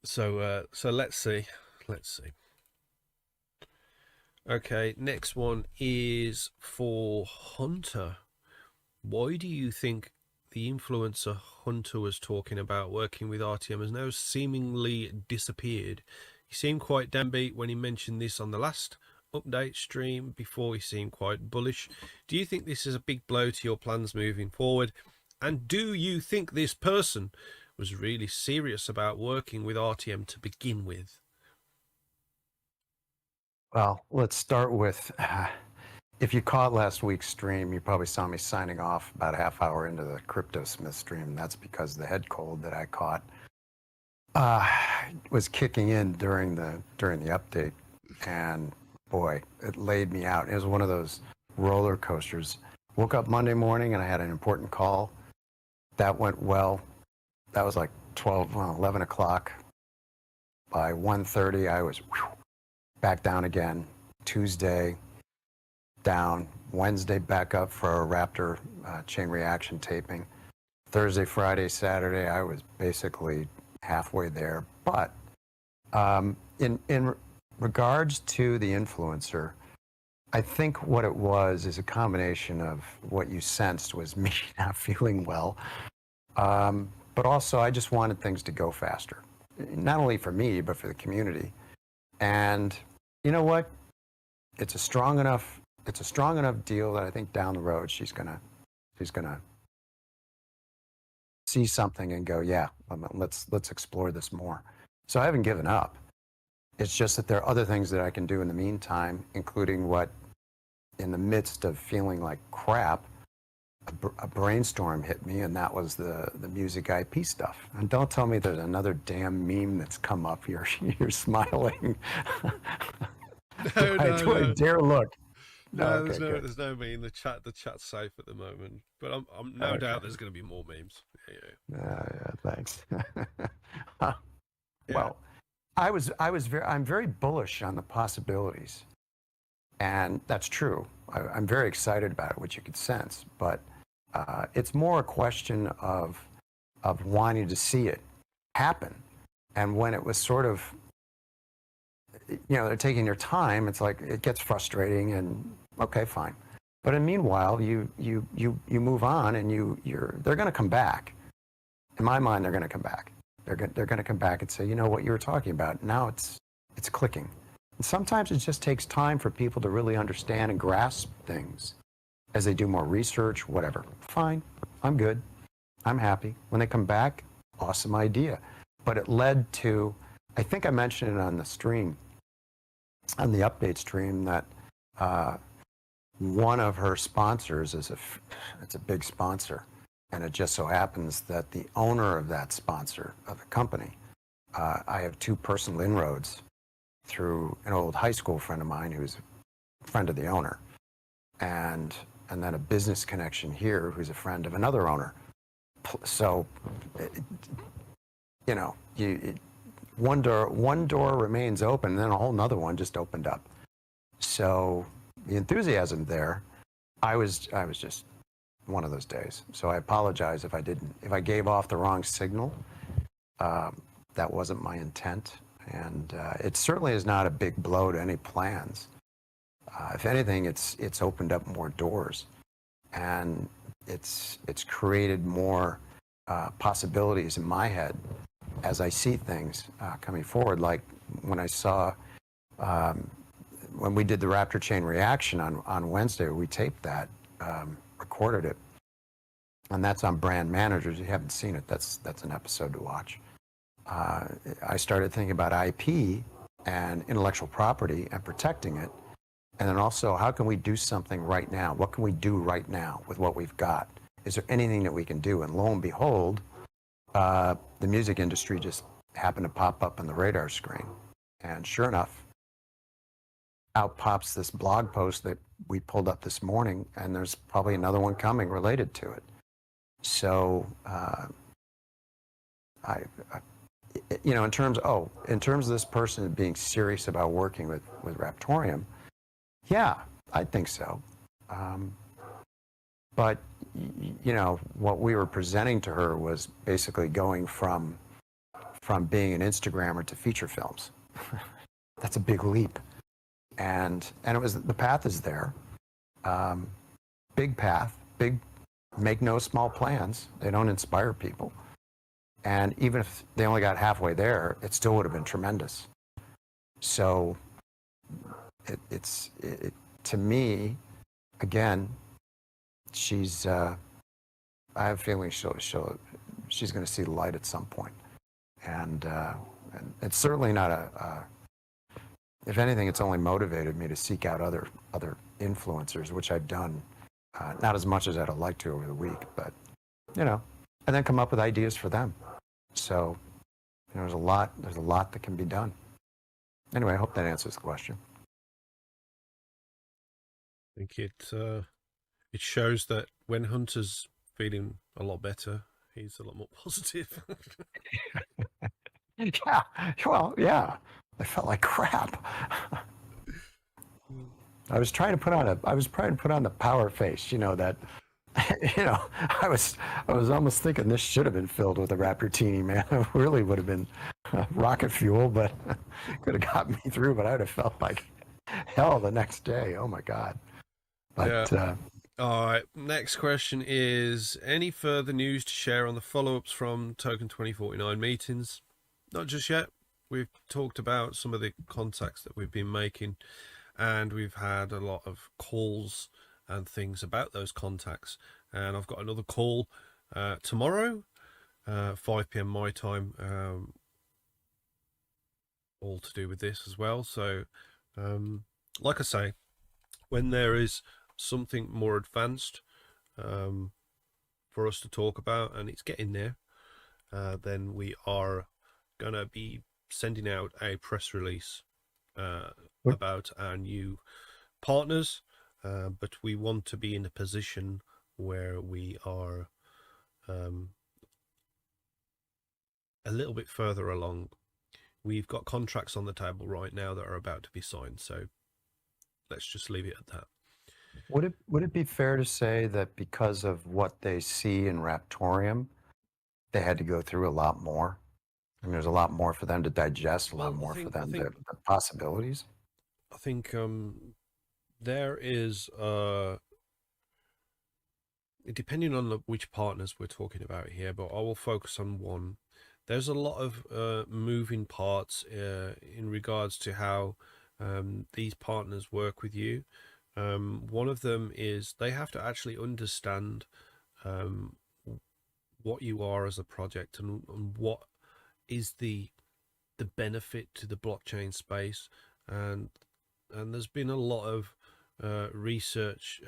So let's see. Okay, next one is for Hunter. Why do you think the influencer Hunter was talking about working with RTM has now seemingly disappeared? He seemed quite downbeat when he mentioned this on the last update stream. Before, he seemed quite bullish. Do you think this is a big blow to your plans moving forward? And do you think this person was really serious about working with RTM to begin with? Well, let's start with, if you caught last week's stream, you probably saw me signing off about a half hour into the CryptoSmith stream. That's because the head cold that I caught was kicking in during the update, and boy, it laid me out. It was one of those roller coasters. Woke up Monday morning and I had an important call. That went well. That was like 11 o'clock. By 1:30, I was back down again. Tuesday, down. Wednesday, back up for a Raptor ChainReaction taping. Thursday, Friday, Saturday, I was basically halfway there. But in regards to the influencer, I think what it was is a combination of what you sensed was me not feeling well. But also, I just wanted things to go faster, not only for me, but for the community. And you know what? It's a strong enough deal that I think down the road she's gonna see something and go, yeah, let's explore this more. So I haven't given up. It's just that there are other things that I can do in the meantime, including what, in the midst of feeling like crap, a brainstorm hit me, and that was the music IP stuff. And don't tell me there's another damn meme that's come up here. You're smiling. Do I dare look? No, okay, there's no meme. The chat's safe at the moment, but I'm no doubt there's going to be more memes. Yeah, thanks. Well, I'm very bullish on the possibilities, and that's true. I'm very excited about it, which you could sense. But It's more a question of wanting to see it happen. And when it was sort of, they're taking their time, it's like it gets frustrating and okay, fine. But in meanwhile, you move on and they're going to come back. In my mind, they're going to come back. They're going to come back and say, you know what you were talking about. Now it's clicking. And sometimes it just takes time for people to really understand and grasp things as they do more research, whatever. Fine, I'm good. I'm happy. When they come back, awesome idea. But it led to, I think I mentioned it on the stream, on the update stream, that one of her sponsors it's a big sponsor. And it just so happens that the owner of that sponsor of the company, I have two personal inroads through an old high school friend of mine who's a friend of the owner, and then a business connection here who's a friend of another owner. So, one door remains open, and then a whole nother one just opened up. So the enthusiasm there, I was just one of those days. So I apologize if I gave off the wrong signal. That wasn't my intent. And it certainly is not a big blow to any plans. If anything, it's opened up more doors, and it's created more possibilities in my head as I see things coming forward. Like when I saw, when we did the Raptor ChainReaction on Wednesday, we taped that, recorded it, and that's on Brand Managers. If you haven't seen it, that's an episode to watch. I started thinking about IP and intellectual property and protecting it. And then also, how can we do something right now? What can we do right now with what we've got? Is there anything that we can do? And lo and behold, the music industry just happened to pop up on the radar screen. And sure enough, out pops this blog post that we pulled up this morning, and there's probably another one coming related to it. So, in terms of this person being serious about working with Raptoreum, yeah, I think so. But what we were presenting to her was basically going from being an Instagrammer to feature films. That's a big leap, and it was, the path is there. Big path, big. Make no small plans. They don't inspire people. And even if they only got halfway there, it still would have been tremendous. So it's to me, again, she's, I have a feeling she's going to see the light at some point. And it's certainly not if anything, it's only motivated me to seek out other influencers, which I've done. Not as much as I'd have liked to over the week, but, and then come up with ideas for them. So, there's a lot that can be done. Anyway, I hope that answers the question. I think it shows that when Hunter's feeling a lot better, he's a lot more positive. Yeah, well, yeah, I felt like crap. I was trying to put on the power face, that, I was almost thinking this should have been filled with a Raptor Teeny, man. It really would have been rocket fuel, but could have got me through, but I would have felt like hell the next day. Oh my God. But, yeah. All right. Next question is, any further news to share on the follow-ups from Token 2049 meetings? Not just yet. We've talked about some of the contacts that we've been making, and we've had a lot of calls and things about those contacts. And I've got another call tomorrow, 5 p.m. my time, all to do with this as well. So, like I say, when there is something more advanced for us to talk about, and it's getting there, then we are going to be sending out a press release about our new partners, but we want to be in a position where we are a little bit further along. We've got contracts on the table right now that are about to be signed, so let's just leave it at that. Would it be fair to say that because of what they see in Raptoreum, they had to go through a lot more? I mean, there's a lot more for them to digest, a lot Well, more for I them think, to the possibilities. I think there is depending on which partners we're talking about here, but I will focus on one. There's a lot of moving parts in regards to how these partners work with you. One of them is they have to actually understand um, what you are as a project, and what is the benefit to the blockchain space. And there's been a lot of research,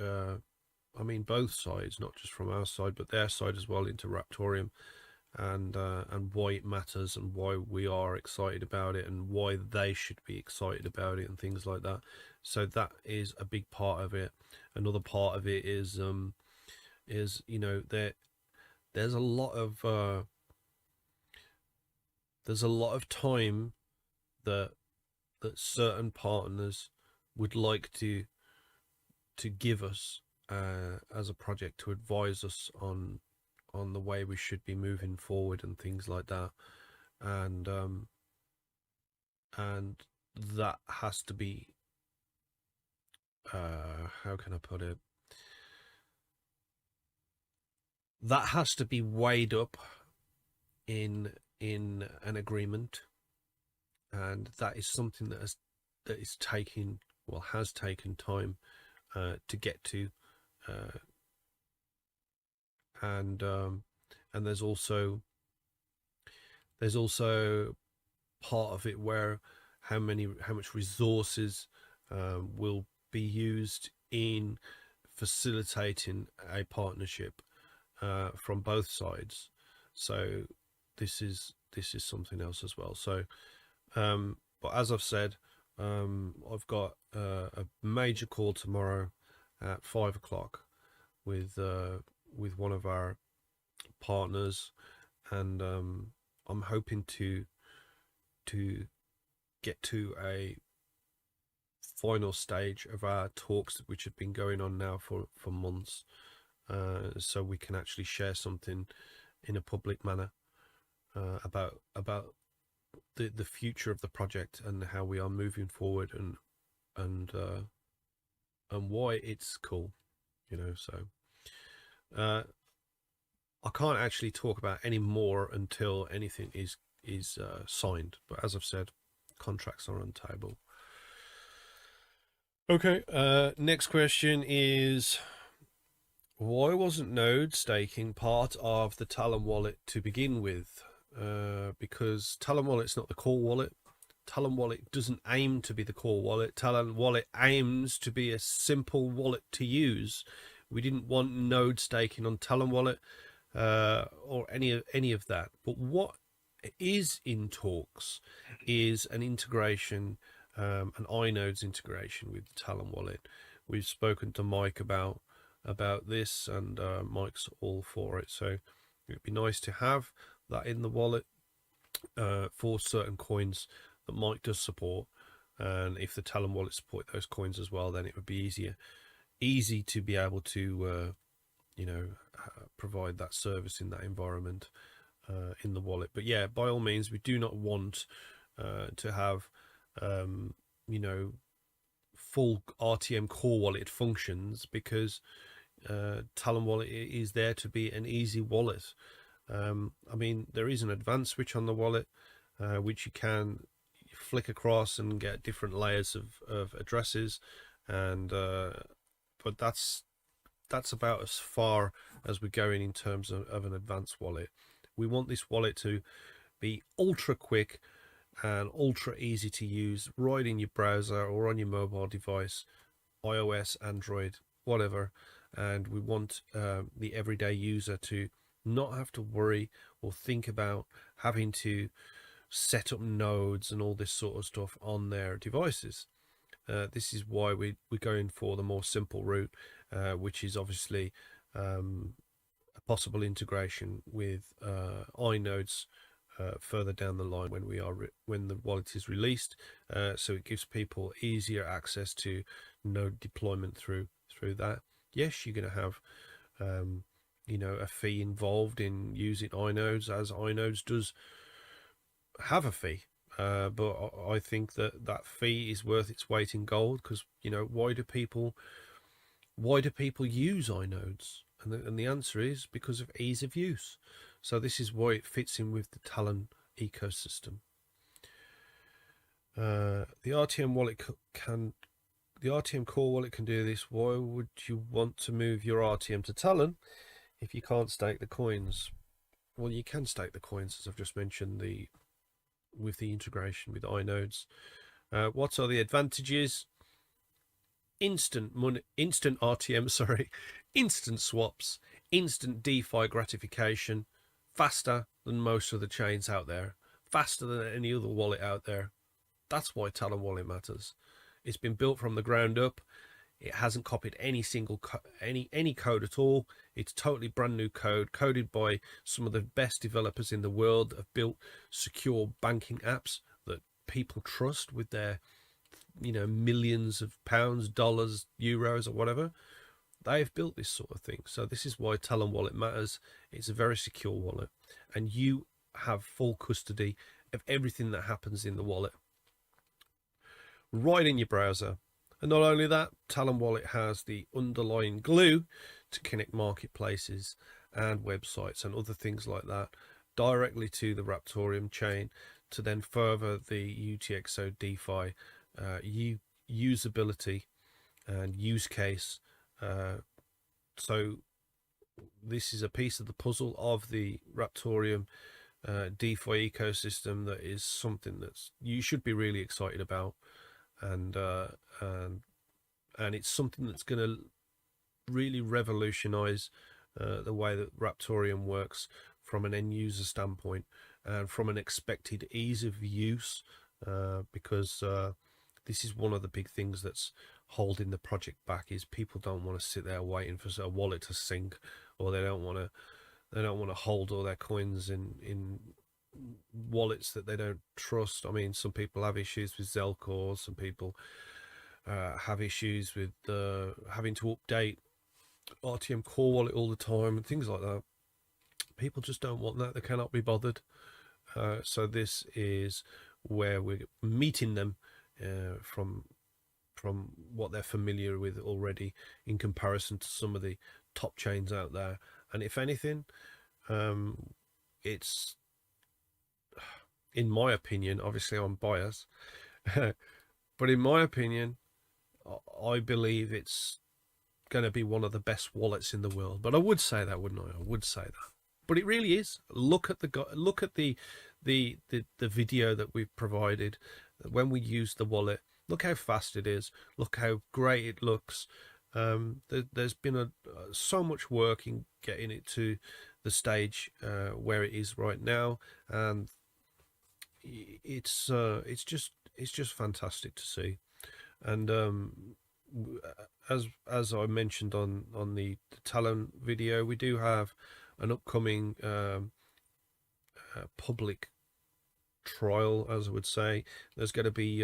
I mean both sides, not just from our side but their side as well, into Raptoreum, and why it matters, and why we are excited about it, and why they should be excited about it, and things like that. So that is a big part of it. Another part of it is you know, there's a lot of time that certain partners would like to give us as a project, to advise us on the way we should be moving forward and things like that. And that has to be, how can I put it, that has to be weighed up in an agreement. And that is something that is taking, well, has taken time to get to. uh, and there's also part of it where how much resources will be used in facilitating a partnership from both sides. So this is something else as well. So but as I've said, I've got a major call tomorrow at 5 o'clock with one of our partners, and I'm hoping to get to a final stage of our talks, which have been going on now for months, so we can actually share something in a public manner about the future of the project, and how we are moving forward, and why it's cool, you know. So I can't actually talk about any more until anything is signed. But as I've said, contracts are on the table. Okay. Next question is, why wasn't node staking part of the Talon Wallet to begin with? Because Talon Wallet's not the core wallet. Talon Wallet doesn't aim to be the core wallet. Talon Wallet aims to be a simple wallet to use. We didn't want node staking on Talon Wallet or any of that. But what is in talks is an integration, an iNodes integration with the Talon Wallet. We've spoken to Mike about this, and Mike's all for it. So it'd be nice to have that in the wallet for certain coins that Mike does support. And if the Talon Wallet support those coins as well, then it would be easy to be able to you know, provide that service in that environment in the wallet. But yeah, by all means, we do not want to have you know, full RTM core wallet functions, because Talon Wallet is there to be an easy wallet. I mean, there is an advanced switch on the wallet, which you can flick across and get different layers of addresses, and but that's about as far as we're going in terms of an advanced wallet. We want this wallet to be ultra quick and ultra easy to use right in your browser or on your mobile device, iOS, Android, whatever. And we want the everyday user to not have to worry or think about having to set up nodes and all this sort of stuff on their devices. This is why we're going for the more simple route, which is obviously a possible integration with iNodes further down the line when when the wallet is released. So it gives people easier access to node deployment through that. Yes, you're going to have a fee involved in using inodes, as inodes does have a fee. But I think that fee is worth its weight in gold, because why do people use inodes? And the answer is because of ease of use. So this is why it fits in with the Talon ecosystem. The RTM wallet the RTM core wallet can do this. Why would you want to move your RTM to Talon if you can't stake the coins? Well, you can stake the coins, as I've just mentioned, with the integration with inodes. What are the advantages? Instant RTM, instant swaps, instant DeFi gratification, faster than most of the chains out there, faster than any other wallet out there. That's why Talon Wallet matters. It's been built from the ground up. It hasn't copied any single any code at all. It's totally brand new code, coded by some of the best developers in the world that have built secure banking apps that people trust with their millions of pounds, dollars, euros, or whatever. They've built this sort of thing. So this is why Talon Wallet matters. It's a very secure wallet, and you have full custody of everything that happens in the wallet right in your browser. And not only that, Talon Wallet has the underlying glue to connect marketplaces and websites and other things like that directly to the Raptoreum chain, to then further the UTXO DeFi usability and use case. So this is a piece of the puzzle of the Raptoreum DeFi ecosystem that is something that you should be really excited about. And it's something that's going to really revolutionize the way that Raptoreum works from an end user standpoint, and from an expected ease of use, because this is one of the big things that's holding the project back, is people don't want to sit there waiting for a wallet to sync, or they don't want to hold all their coins in wallets that they don't trust. I mean, some people have issues with Zelcore, some people have issues with having to update RTM core wallet all the time and things like that. People just don't want that. They cannot be bothered. So this is where we're meeting them from what they're familiar with already, in comparison to some of the top chains out there. And if anything, it's, in my opinion, obviously I'm biased, but in my opinion, I believe it's going to be one of the best wallets in the world. But I would say that, wouldn't I? I would say that. But it really is. Look at the video that we've provided when we use the wallet. Look how fast it is. Look how great it looks. There's been so much work in getting it to the stage where it is right now, and it's just fantastic to see. And as I mentioned on the Talon video, we do have an upcoming public trial, as I would say. There's going to be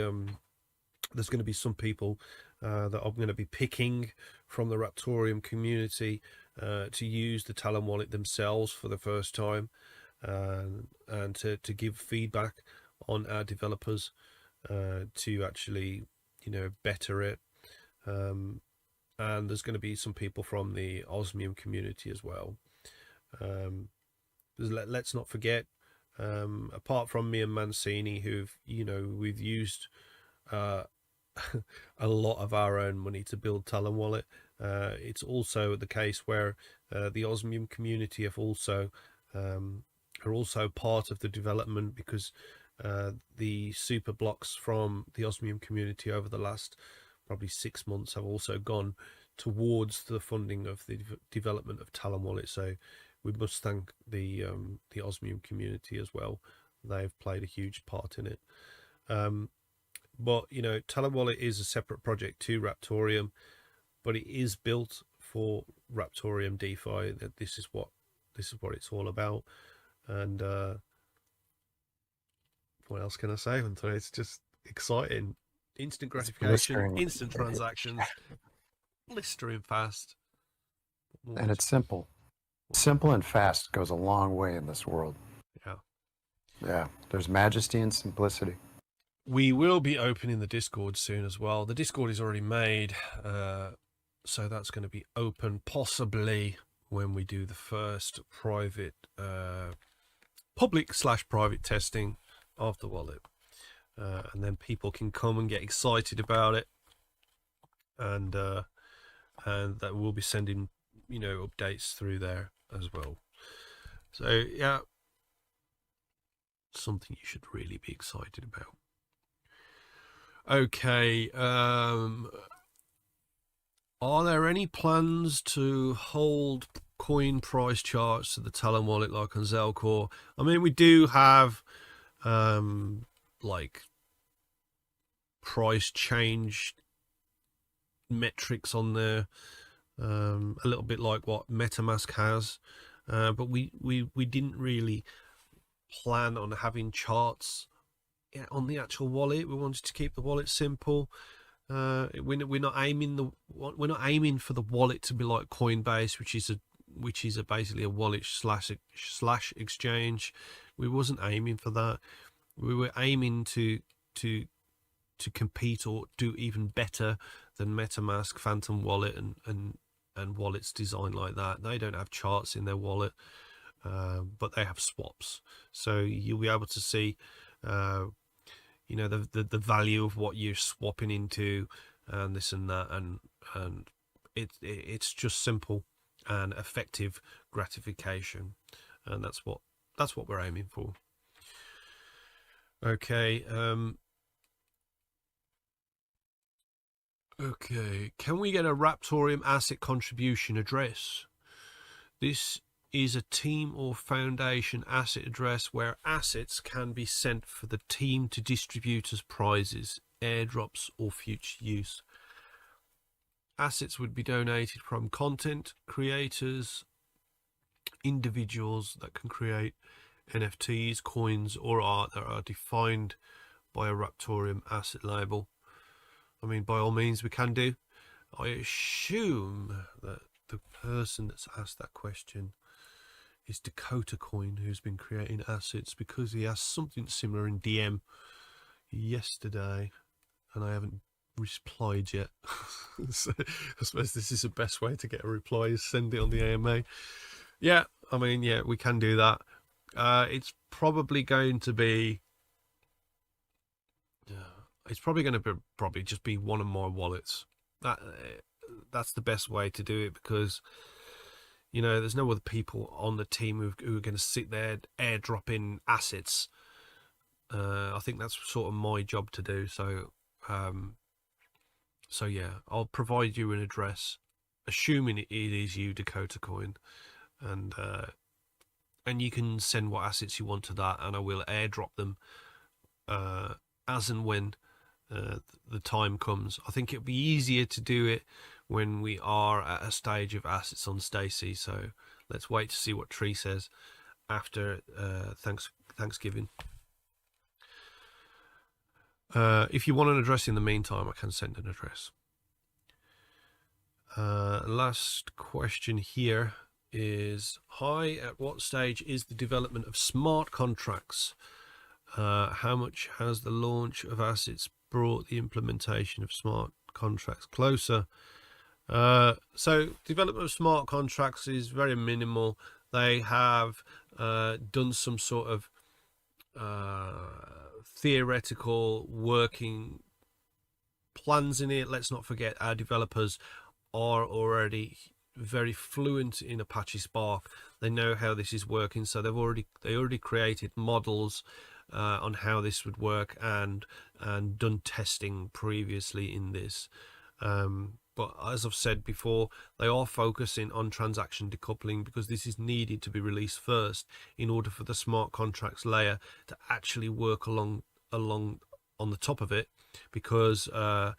some people that I'm going to be picking from the Raptoreum community to use the Talon wallet themselves for the first time, and to give feedback on our developers to actually better it. And there's going to be some people from the Osmium community as well. Let's not forget, apart from me and Mancini, who've we've used a lot of our own money to build Talon Wallet, it's also the case where the Osmium community have also are also part of the development, because the super blocks from the Osmium community over the last probably 6 months have also gone towards the funding of the development of Talon Wallet. So we must thank the Osmium community as well. They've played a huge part in it. But Talon Wallet is a separate project to Raptoreum, but it is built for Raptoreum DeFi. That this is what it's all about. And what else can I say? It's just exciting. Instant It's gratification, blistering. instant transactions, blistering fast. And it's simple. Simple and fast goes a long way in this world. Yeah. Yeah, there's majesty and simplicity. We will be opening the Discord soon as well. The Discord is already made, so that's going to be open possibly when we do the first private, public/private testing of the wallet. And then people can come and get excited about it, and that we'll be sending, you know, updates through there as well. So yeah, something you should really be excited about. Okay, are there any plans to hold coin price charts to the Talon Wallet like on Zelcore? I mean, we do have like price change metrics on there, a little bit like what MetaMask has, but we didn't really plan on having charts on the actual wallet. We wanted to keep the wallet simple. We're not aiming for the wallet to be like Coinbase, which is basically a wallet slash exchange. We wasn't aiming for that. We were aiming to compete or do even better than MetaMask, Phantom Wallet, and wallets designed like that. They don't have charts in their wallet, but they have swaps, so you'll be able to see you know, the value of what you're swapping into, and this and that, and it's just simple and effective gratification, and that's what we're aiming for. Okay, okay, can we get a Raptoreum Asset Contribution address? This is a team or foundation asset address where assets can be sent for the team to distribute as prizes, airdrops, or future use. Assets would be donated from content creators, individuals that can create NFTs, coins, or art that are defined by a Raptoreum asset label. I mean, by all means, we can do. I assume that the person that's asked that question is Dakota Coin, who's been creating assets, because he asked something similar in DM yesterday and I haven't replied yet. So I suppose this is the best way to get a reply, is send it on the AMA. Yeah, I mean, yeah, we can do that. It's probably going to be just be one of my wallets. That's the best way to do it, because you know, there's no other people on the team who are going to sit there airdropping assets. I think that's sort of my job to do. So, so yeah, I'll provide you an address, assuming it is you, Dakota Coin, and you can send what assets you want to that, and I will airdrop them as and when the time comes. I think it'll be easier to do it when we are at a stage of assets on Stacy, so let's wait to see what Tree says after Thanksgiving. If you want an address in the meantime, I can send an address. Last question here is, hi, at what stage is the development of smart contracts? How much has the launch of assets brought the implementation of smart contracts closer? So development of smart contracts is very minimal. They have done some sort of theoretical working plans in it. Let's not forget our developers are already very fluent in Apache Spark. They know how this is working, so they already created models on how this would work and done testing previously in this. But as I've said before, they are focusing on transaction decoupling, because this is needed to be released first in order for the smart contracts layer to actually work along on the top of it, because the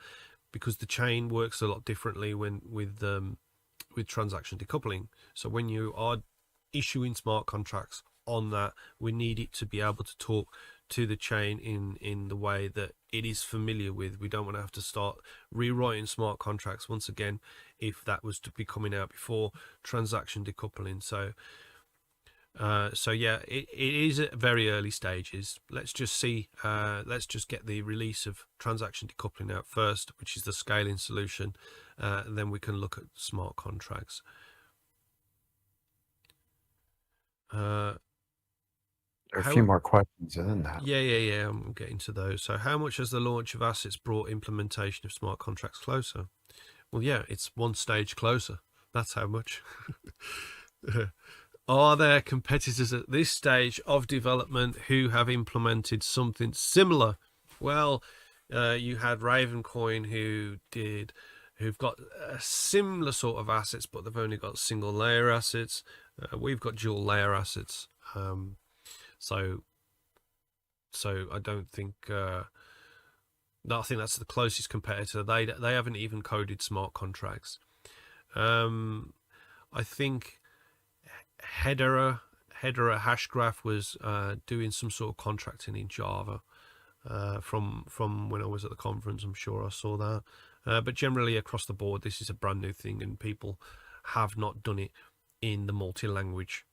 chain works a lot differently with transaction decoupling. So when you are issuing smart contracts on that, we need it to be able to talk to the chain in the way that it is familiar with. We don't want to have to start rewriting smart contracts once again if that was to be coming out before transaction decoupling. So yeah, it is at very early stages. Let's just see, let's just get the release of transaction decoupling out first, which is the scaling solution, and then we can look at smart contracts. There are a few more questions than that. Yeah, I'm getting to those. So how much has the launch of assets brought implementation of smart contracts closer? Well, yeah, it's one stage closer. That's how much. Are there competitors at this stage of development who have implemented something similar? Well, you had Ravencoin who've got a similar sort of assets, but they've only got single layer assets. We've got dual layer assets. So I don't think I think that's the closest competitor. They haven't even coded smart contracts. I think Hedera Hashgraph was doing some sort of contracting in Java from when I was at the conference. I'm sure I saw that. But generally across the board, this is a brand new thing, and people have not done it in the multi-language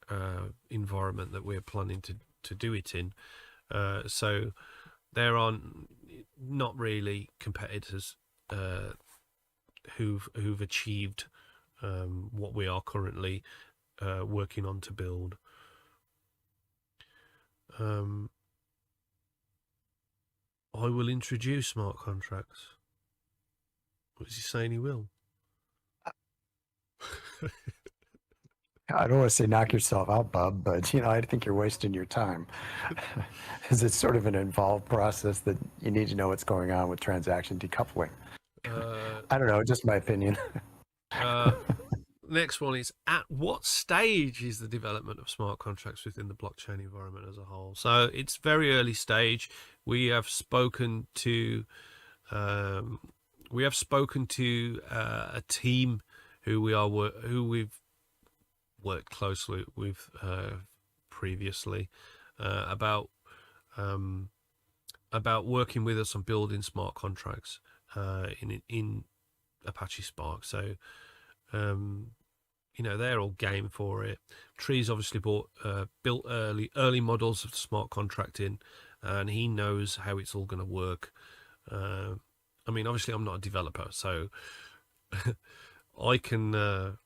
environment that we're planning to do it in. So there are not really competitors who've achieved what we are currently working on to build. I will introduce smart contracts. What is he saying he will? I don't want to say knock yourself out, Bub, but I think you're wasting your time. Because it's sort of an involved process that you need to know what's going on with transaction decoupling. I don't know, just my opinion. Next one is, at what stage is the development of smart contracts within the blockchain environment as a whole? So it's very early stage. We have spoken to a team who we've worked closely with previously about working with us on building smart contracts in Apache Spark. So they're all game for it. Tree's obviously built early models of smart contracting, and he knows how it's all going to work. I mean, obviously I'm not a developer, so I can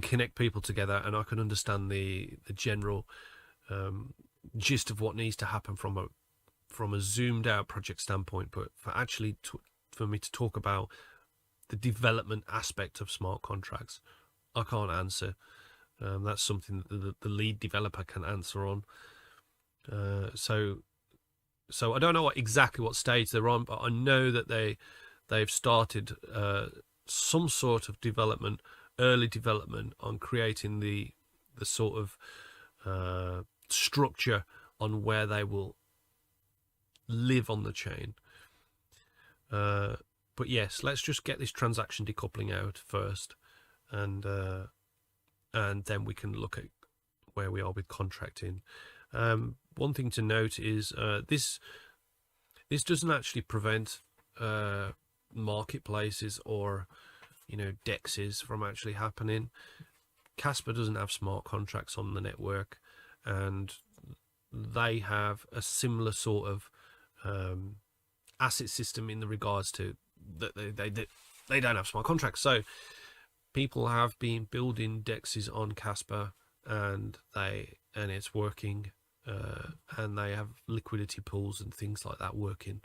connect people together, and I can understand the general gist of what needs to happen from a zoomed out project standpoint. But for me to talk about the development aspect of smart contracts, I can't answer. That's something that the lead developer can answer on. So I don't know exactly what stage they're on, but I know that they've started some sort of early development on creating the sort of structure on where they will live on the chain. But yes, let's just get this transaction decoupling out first, and then we can look at where we are with contracting. One thing to note is this doesn't actually prevent marketplaces or dexes from actually happening. Casper doesn't have smart contracts on the network, and they have a similar sort of asset system in the regards to that they don't have smart contracts. So people have been building dexes on Casper, and it's working, and they have liquidity pools and things like that working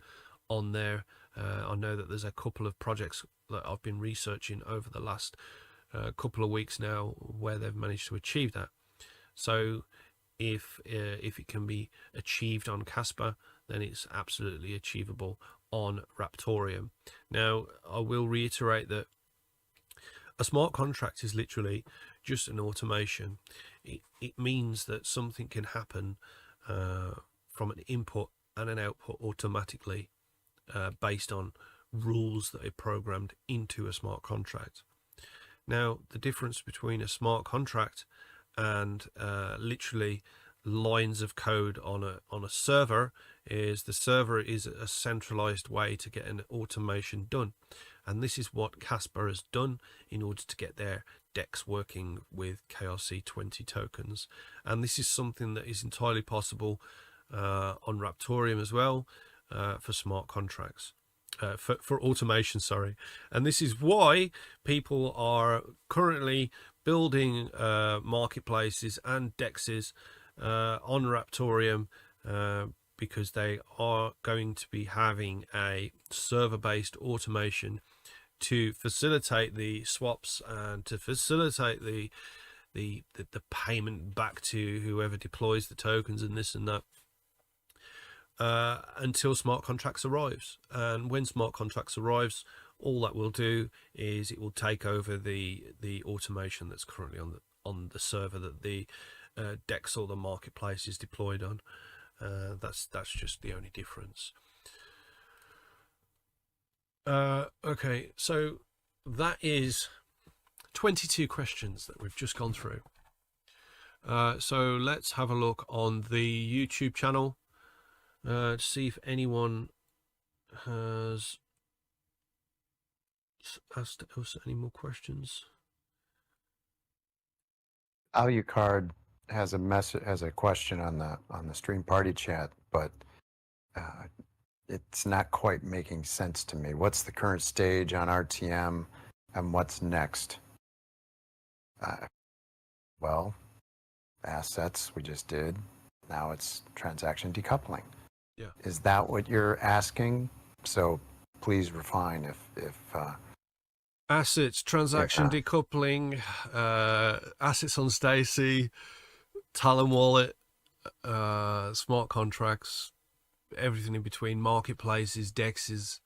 on there. I know that there's a couple of projects that I've been researching over the last couple of weeks now where they've managed to achieve that. So if it can be achieved on Casper, then it's absolutely achievable on Raptoreum. Now, I will reiterate that a smart contract is literally just an automation. It means that something can happen from an input and an output automatically based on rules that are programmed into a smart contract. Now, the difference between a smart contract and literally lines of code on a server is the server is a centralized way to get an automation done, and this is what Casper has done in order to get their DEX working with KRC20 tokens. And this is something that is entirely possible on Raptoreum as well, for smart contracts, for automation, sorry. And this is why people are currently building marketplaces and DEXs on Raptoreum, because they are going to be having a server-based automation to facilitate the swaps and to facilitate the payment back to whoever deploys the tokens and this and that, until smart contracts arrives. And when smart contracts arrives, all that will do is it will take over the automation that's currently on the server that the DEX or the marketplace is deployed on. That's just the only difference. Okay, so that is 22 questions that we've just gone through. So let's have a look on the YouTube channel to see if anyone has asked us any more questions. Alucard has a question on the stream party chat, but it's not quite making sense to me. What's the current stage on RTM, and what's next? Well, assets we just did. Now it's transaction decoupling. Yeah. Is that what you're asking? So please refine if assets, transaction decoupling, assets on Stacy, Talon Wallet, smart contracts, everything in between, marketplaces, DEXs,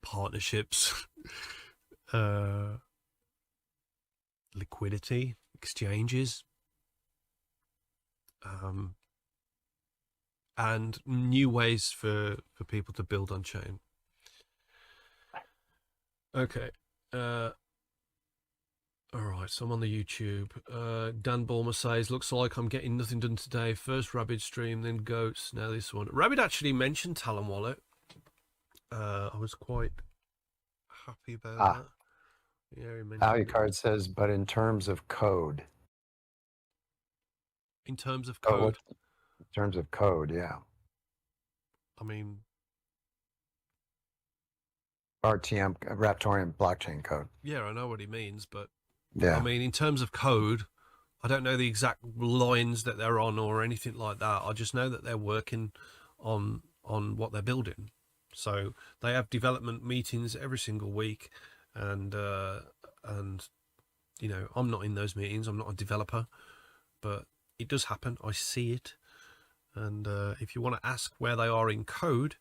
partnerships, liquidity, exchanges, and new ways for people to build on chain. Okay. All right, so I'm on the YouTube. Dan Bulmer says, looks like I'm getting nothing done today. First Rabbit stream, then Goats, now this one. Rabbit actually mentioned Talon Wallet. I was quite happy about that. Yeah, he mentioned Alucard says, but in terms of code. In terms of code? In terms of code, yeah. I mean... RTM, Raptoreum blockchain code. Yeah, I know what he means, but... Yeah. I mean, in terms of code, I don't know the exact lines that they're on or anything like that. I just know that they're working on what they're building. So they have development meetings every single week, and you know, I'm not in those meetings. I'm not a developer, but it does happen. I see it, and if you want to ask where they are in code,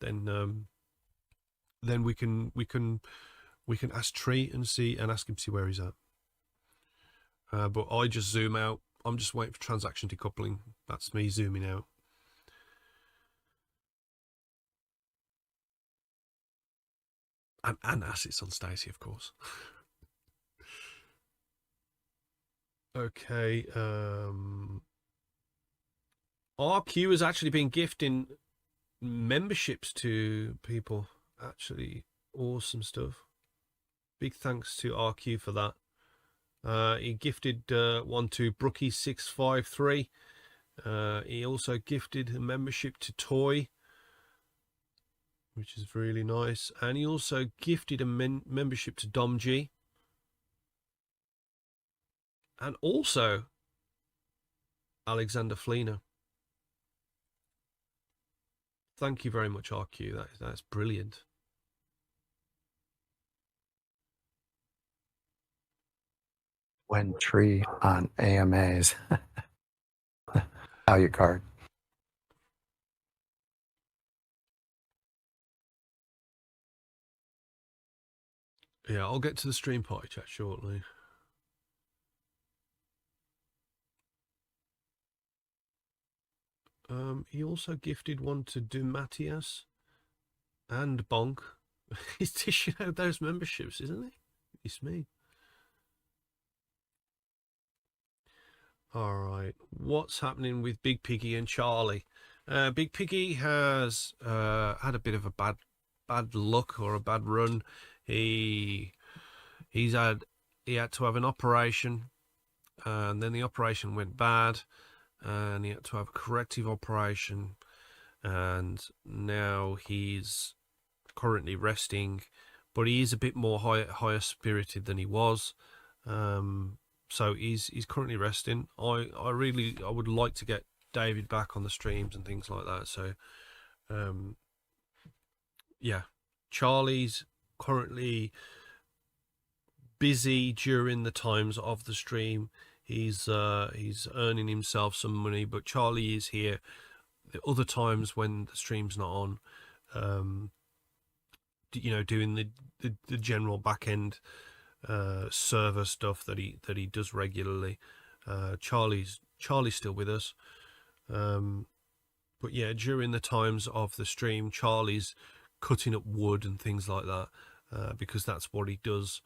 then we can ask Tree and ask him to see where he's at. But I just zoom out. I'm just waiting for transaction decoupling. That's me zooming out. And assets on Stacy, of course. Okay. RQ has actually been gifting memberships to people. Actually, awesome stuff. Big thanks to RQ for that. He gifted one to Brookie653. He also gifted a membership to Toy, which is really nice. And he also gifted a membership to DomG. And also Alexander Fleener. Thank you very much, RQ. That's brilliant. When Tree on AMAs. Alucard. Yeah, I'll get to the stream party chat shortly. He also gifted one to Dumatias and Bonk. He's dishing out those memberships, isn't he? It's me. All right. What's happening with BigPiggy and Charlie? BigPiggy has had a bit of a bad luck or a bad run. He had to have an operation, and then the operation went bad, and he had to have a corrective operation, and now he's currently resting, but he is a bit more higher spirited than he was. So he's currently resting. I would like to get David back on the streams and things like that. So yeah, Charlie's currently busy during the times of the stream. He's earning himself some money, but Charlie is here the other times when the stream's not on. Doing the general back end server stuff that he does regularly. Charlie's still with us, but yeah, during the times of the stream, Charlie's cutting up wood and things like that, because that's what he does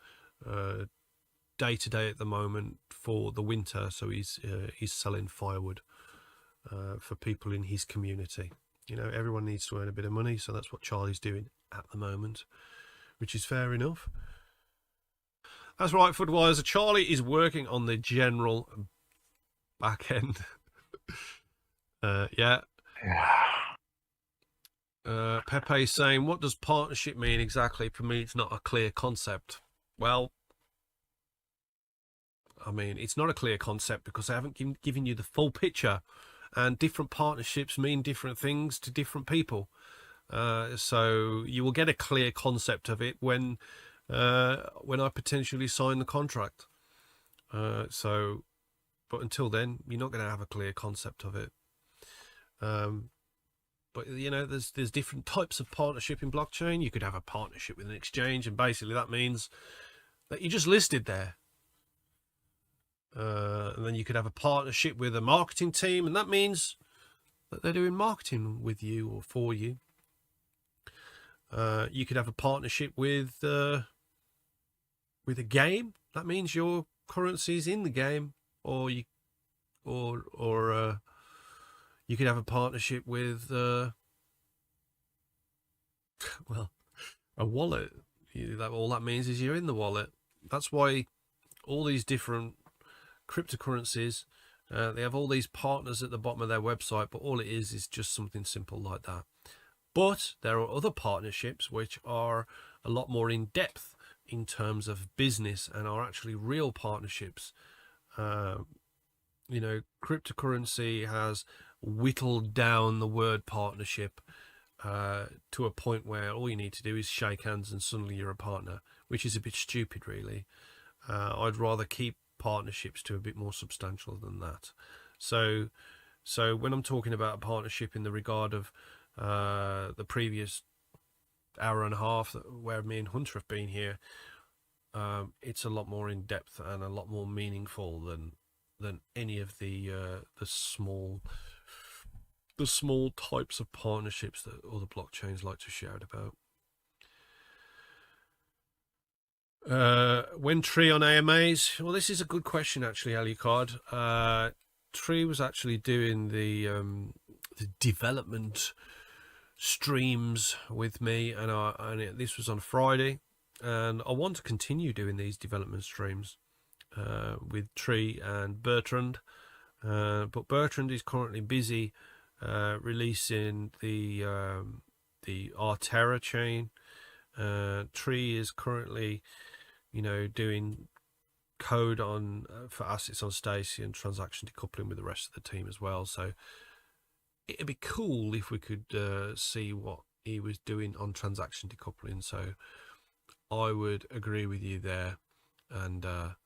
day to day at the moment for the winter. So he's selling firewood for people in his community. Everyone needs to earn a bit of money, so that's what Charlie's doing at the moment, which is fair enough. That's right, Footwise. Charlie is working on the general back end. Yeah. Pepe saying, what does partnership mean exactly? For me, it's not a clear concept. Well, I mean, it's not a clear concept because I haven't given you the full picture, and different partnerships mean different things to different people. So you will get a clear concept of it when I potentially sign the contract. But until then, you're not going to have a clear concept of it. But there's different types of partnership in blockchain. You could have a partnership with an exchange, and basically that means that you just listed there. And then you could have a partnership with a marketing team, and that means that they're doing marketing with you or for you. You could have a partnership with a game. That means your currency is in the game, or you could have a partnership with a wallet. All that means is you're in the wallet. That's why all these different cryptocurrencies, they have all these partners at the bottom of their website, but all it is just something simple like that. But there are other partnerships which are a lot more in depth in terms of business and are actually real partnerships. Cryptocurrency has whittled down the word partnership to a point where all you need to do is shake hands and suddenly you're a partner, which is a bit stupid, really. I'd rather keep partnerships to a bit more substantial than that. So when I'm talking about a partnership in the regard of the previous hour and a half where me and Hunter have been here, it's a lot more in depth and a lot more meaningful than any of the small types of partnerships that other blockchains like to shout about. When Tree on AMAs? Well, this is a good question actually, Alucard. Tree was actually doing the development streams with me, and this was on Friday, and I want to continue doing these development streams with Tree and Bertrand, but Bertrand is currently busy releasing the Arterra chain. Tree is currently doing code on for assets on Stacy and transaction decoupling with the rest of the team as well. So it'd be cool if we could see what he was doing on transaction decoupling. So I would agree with you there, and I'm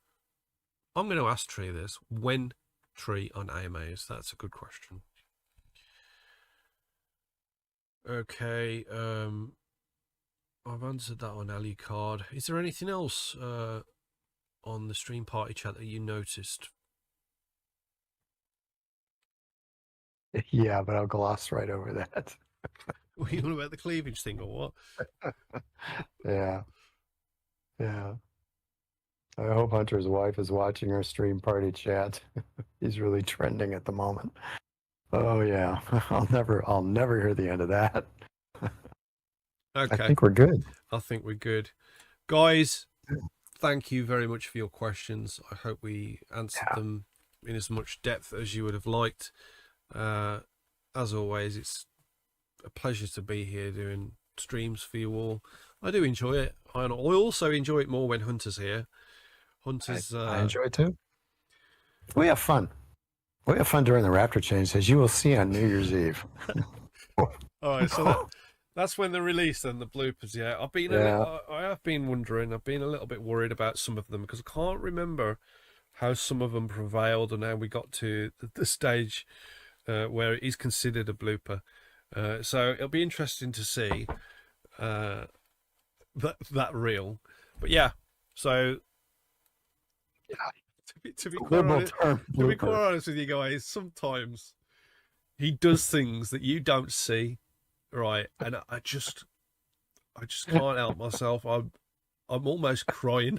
going to ask Tree this: when Tree on AMAs? That's a good question. Okay, I've answered that on Alucard. Is there anything else on the stream party chat that you noticed? Yeah, but I'll gloss right over that. Were you on about the cleavage thing or what? Yeah. I hope Hunter's wife is watching our stream party chat. He's really trending at the moment. Oh yeah, I'll never hear the end of that. Okay. I think we're good. I think we're good. Guys, thank you very much for your questions. I hope we answered them in as much depth as you would have liked. As always, it's a pleasure to be here doing streams for you all. I do enjoy it. I also enjoy it more when Hunter's here. Hunter's I enjoy it too. We have fun. We have fun during the Raptor Change, as you will see on New Year's Eve. All right, so that's when they're released and the bloopers. Yeah, I have been wondering. I've been a little bit worried about some of them because I can't remember how some of them prevailed and how we got to the stage where it is considered a blooper. So it'll be interesting to see that reel. But yeah, so to be quite honest with you guys, sometimes he does things that you don't see, right? And I just can't help myself. I'm almost crying.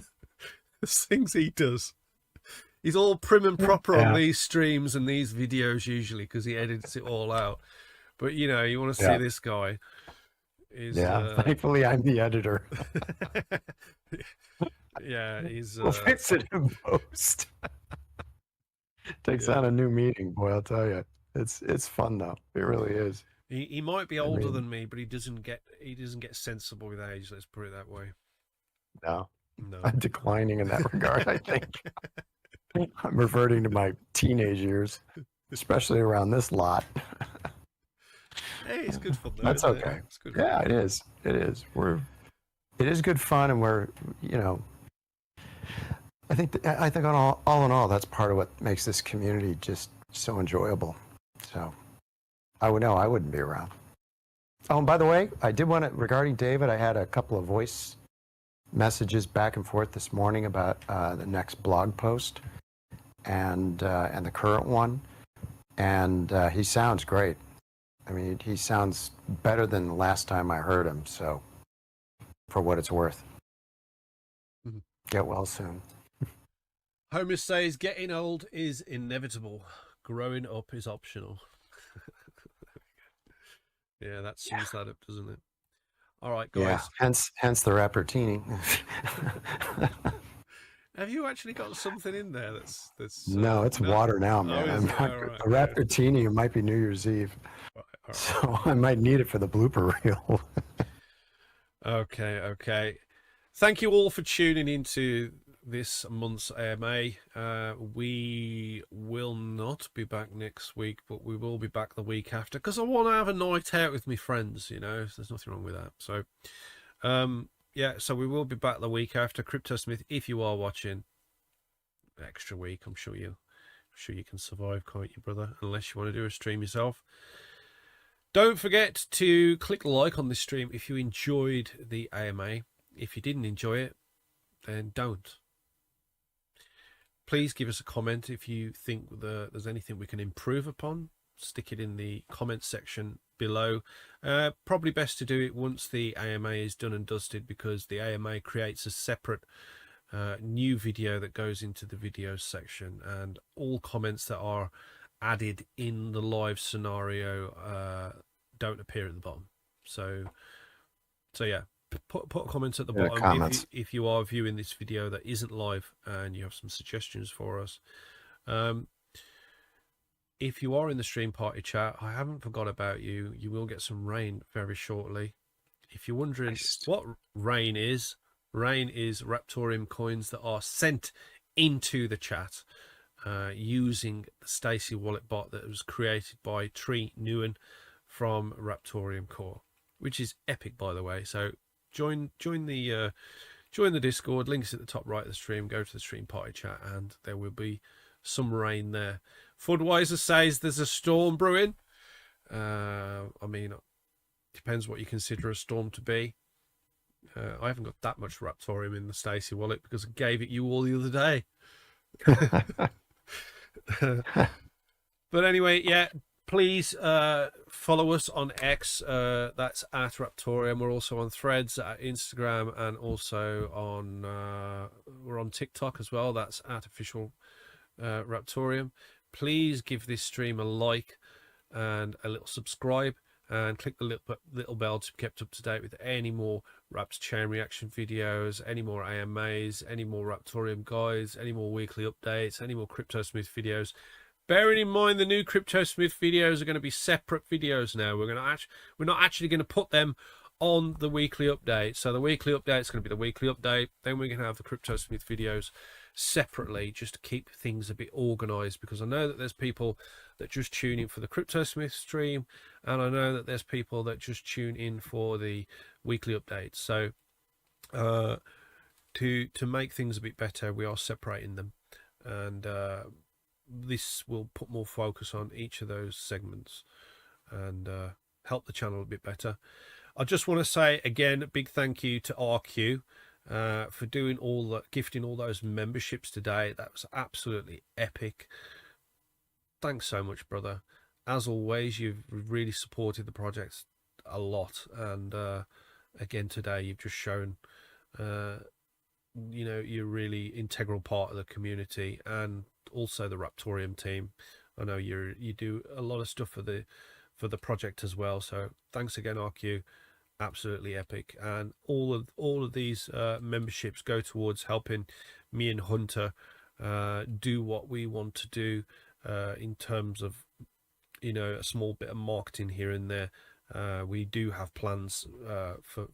The things he does. He's all prim and proper on these streams and these videos usually because he edits it all out. But you know, you want to see this guy. Thankfully I'm the editor. Yeah, he's we'll fix it in post. Takes on a new meaning, boy, I'll tell you. It's fun though. It really is. He might be older than me, but he doesn't get sensible with age, let's put it that way. No. I'm declining in that regard, I think. I'm reverting to my teenage years, especially around this lot. Hey, it's good fun though. That's okay. It's good fun. It is. It is. It is good fun, and we're, I think on all in all, that's part of what makes this community just so enjoyable. So I wouldn't be around. Oh, and by the way, I did want to, regarding David, I had a couple of voice messages back and forth this morning about the next blog post and the current one, and he sounds great. I mean, he sounds better than the last time I heard him. So, for what it's worth, get well soon. Homer says, "Getting old is inevitable. Growing up is optional." Yeah, that sums that up, doesn't it? All right, guys. Yeah, hence the Raptor teeny. Have you actually got something in there that's no, it's water now, man. Right, a Raptor teeny, it might be New Year's Eve. All right. So I might need it for the blooper reel. Okay. Thank you all for tuning into this month's AMA. We will not be back next week, but we will be back the week after because I want to have a night out with my friends, so there's nothing wrong with that. So so we will be back the week after. CryptoSmith, if you are watching, extra week, I'm sure you can survive, can't you, brother? Unless you want to do a stream yourself. Don't forget to click like on this stream if you enjoyed the AMA. If you didn't enjoy it, then don't. Please give us a comment if you think there's anything we can improve upon. Stick it in the comment section below. Probably best to do it once the AMA is done and dusted, because the AMA creates a separate new video that goes into the videos section, and all comments that are added in the live scenario don't appear at the bottom. So yeah, put a comment at the bottom if you are viewing this video that isn't live and you have some suggestions for us. If you are in the stream party chat, I haven't forgot about you. You will get some rain very shortly. If you're wondering what rain is Raptoreum coins that are sent into the chat using the Stacy wallet bot that was created by Tree Nguyen from Raptoreum Core, which is epic, by the way. So join the Discord. Links at the top right of the stream. Go to the stream party chat, and there will be some rain there. Fudweiser says there's a storm brewing. I mean, depends what you consider a storm to be. I haven't got that much Raptoreum in the Stacy wallet because I gave it you all the other day. But anyway, yeah, please follow us on X. That's at Raptoreum. We're also on Threads, at Instagram, and also on we're We're on TikTok as well. That's at official Raptoreum. Please give this stream a like and a little subscribe, and click the little bell to be kept up to date with any more Raptor ChainReaction videos, any more AMAs, any more Raptoreum guides, any more weekly updates, any more CryptoSmith videos. Bearing in mind the new CryptoSmith videos are going to be separate videos now. We're not actually going to put them on the weekly update. So the weekly update is going to be the weekly update. Then we're going to have the CryptoSmith videos separately, just to keep things a bit organized, because I know that there's people that just tune in for the CryptoSmith stream, and I know that there's people that just tune in for the weekly updates. So to make things a bit better, we are separating them, and this will put more focus on each of those segments and help the channel a bit better. I just want to say again, a big thank you to RQ for doing gifting all those memberships today. That was absolutely epic. Thanks so much, brother. As always, you've really supported the project a lot, and again today you've just shown you know, you're a really integral part of the community, and also the Raptoreum team. I know you do a lot of stuff for the project as well, so thanks again, RQ. Absolutely epic. And all of these memberships go towards helping me and Hunter do what we want to do in terms of, you know, a small bit of marketing here and there. We do have plans for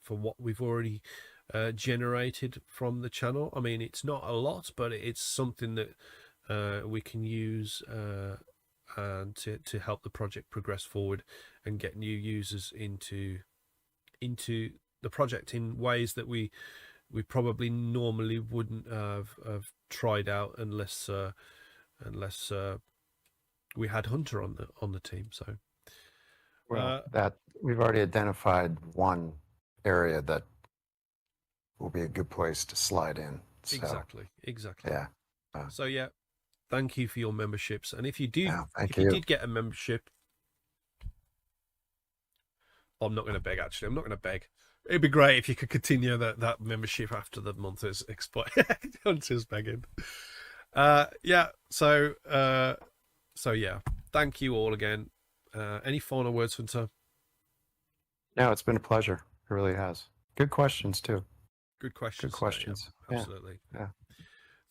what we've already generated from the channel. I mean, it's not a lot, but it's something that we can use and to help the project progress forward and get new users into the project in ways that we probably normally wouldn't have tried out unless we had Hunter on the team. So well, that we've already identified one area that will be a good place to slide in. So, exactly. Yeah. So yeah, thank you for your memberships, and if you do, if you did get a membership, I'm not going to beg. Actually, I'm not going to beg. It'd be great if you could continue that membership after the month is expired. Hunter's begging. Yeah. So yeah. Thank you all again. Any final words, Hunter? No, it's been a pleasure. It really has. Good questions too. Good questions. Good questions. Yeah, absolutely. Yeah.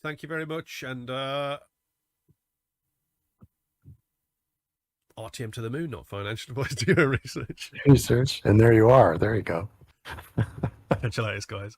Thank you very much, and RTM to the moon, not financial advice, do your research. Research, and there you are. There you go. Catch you later, guys.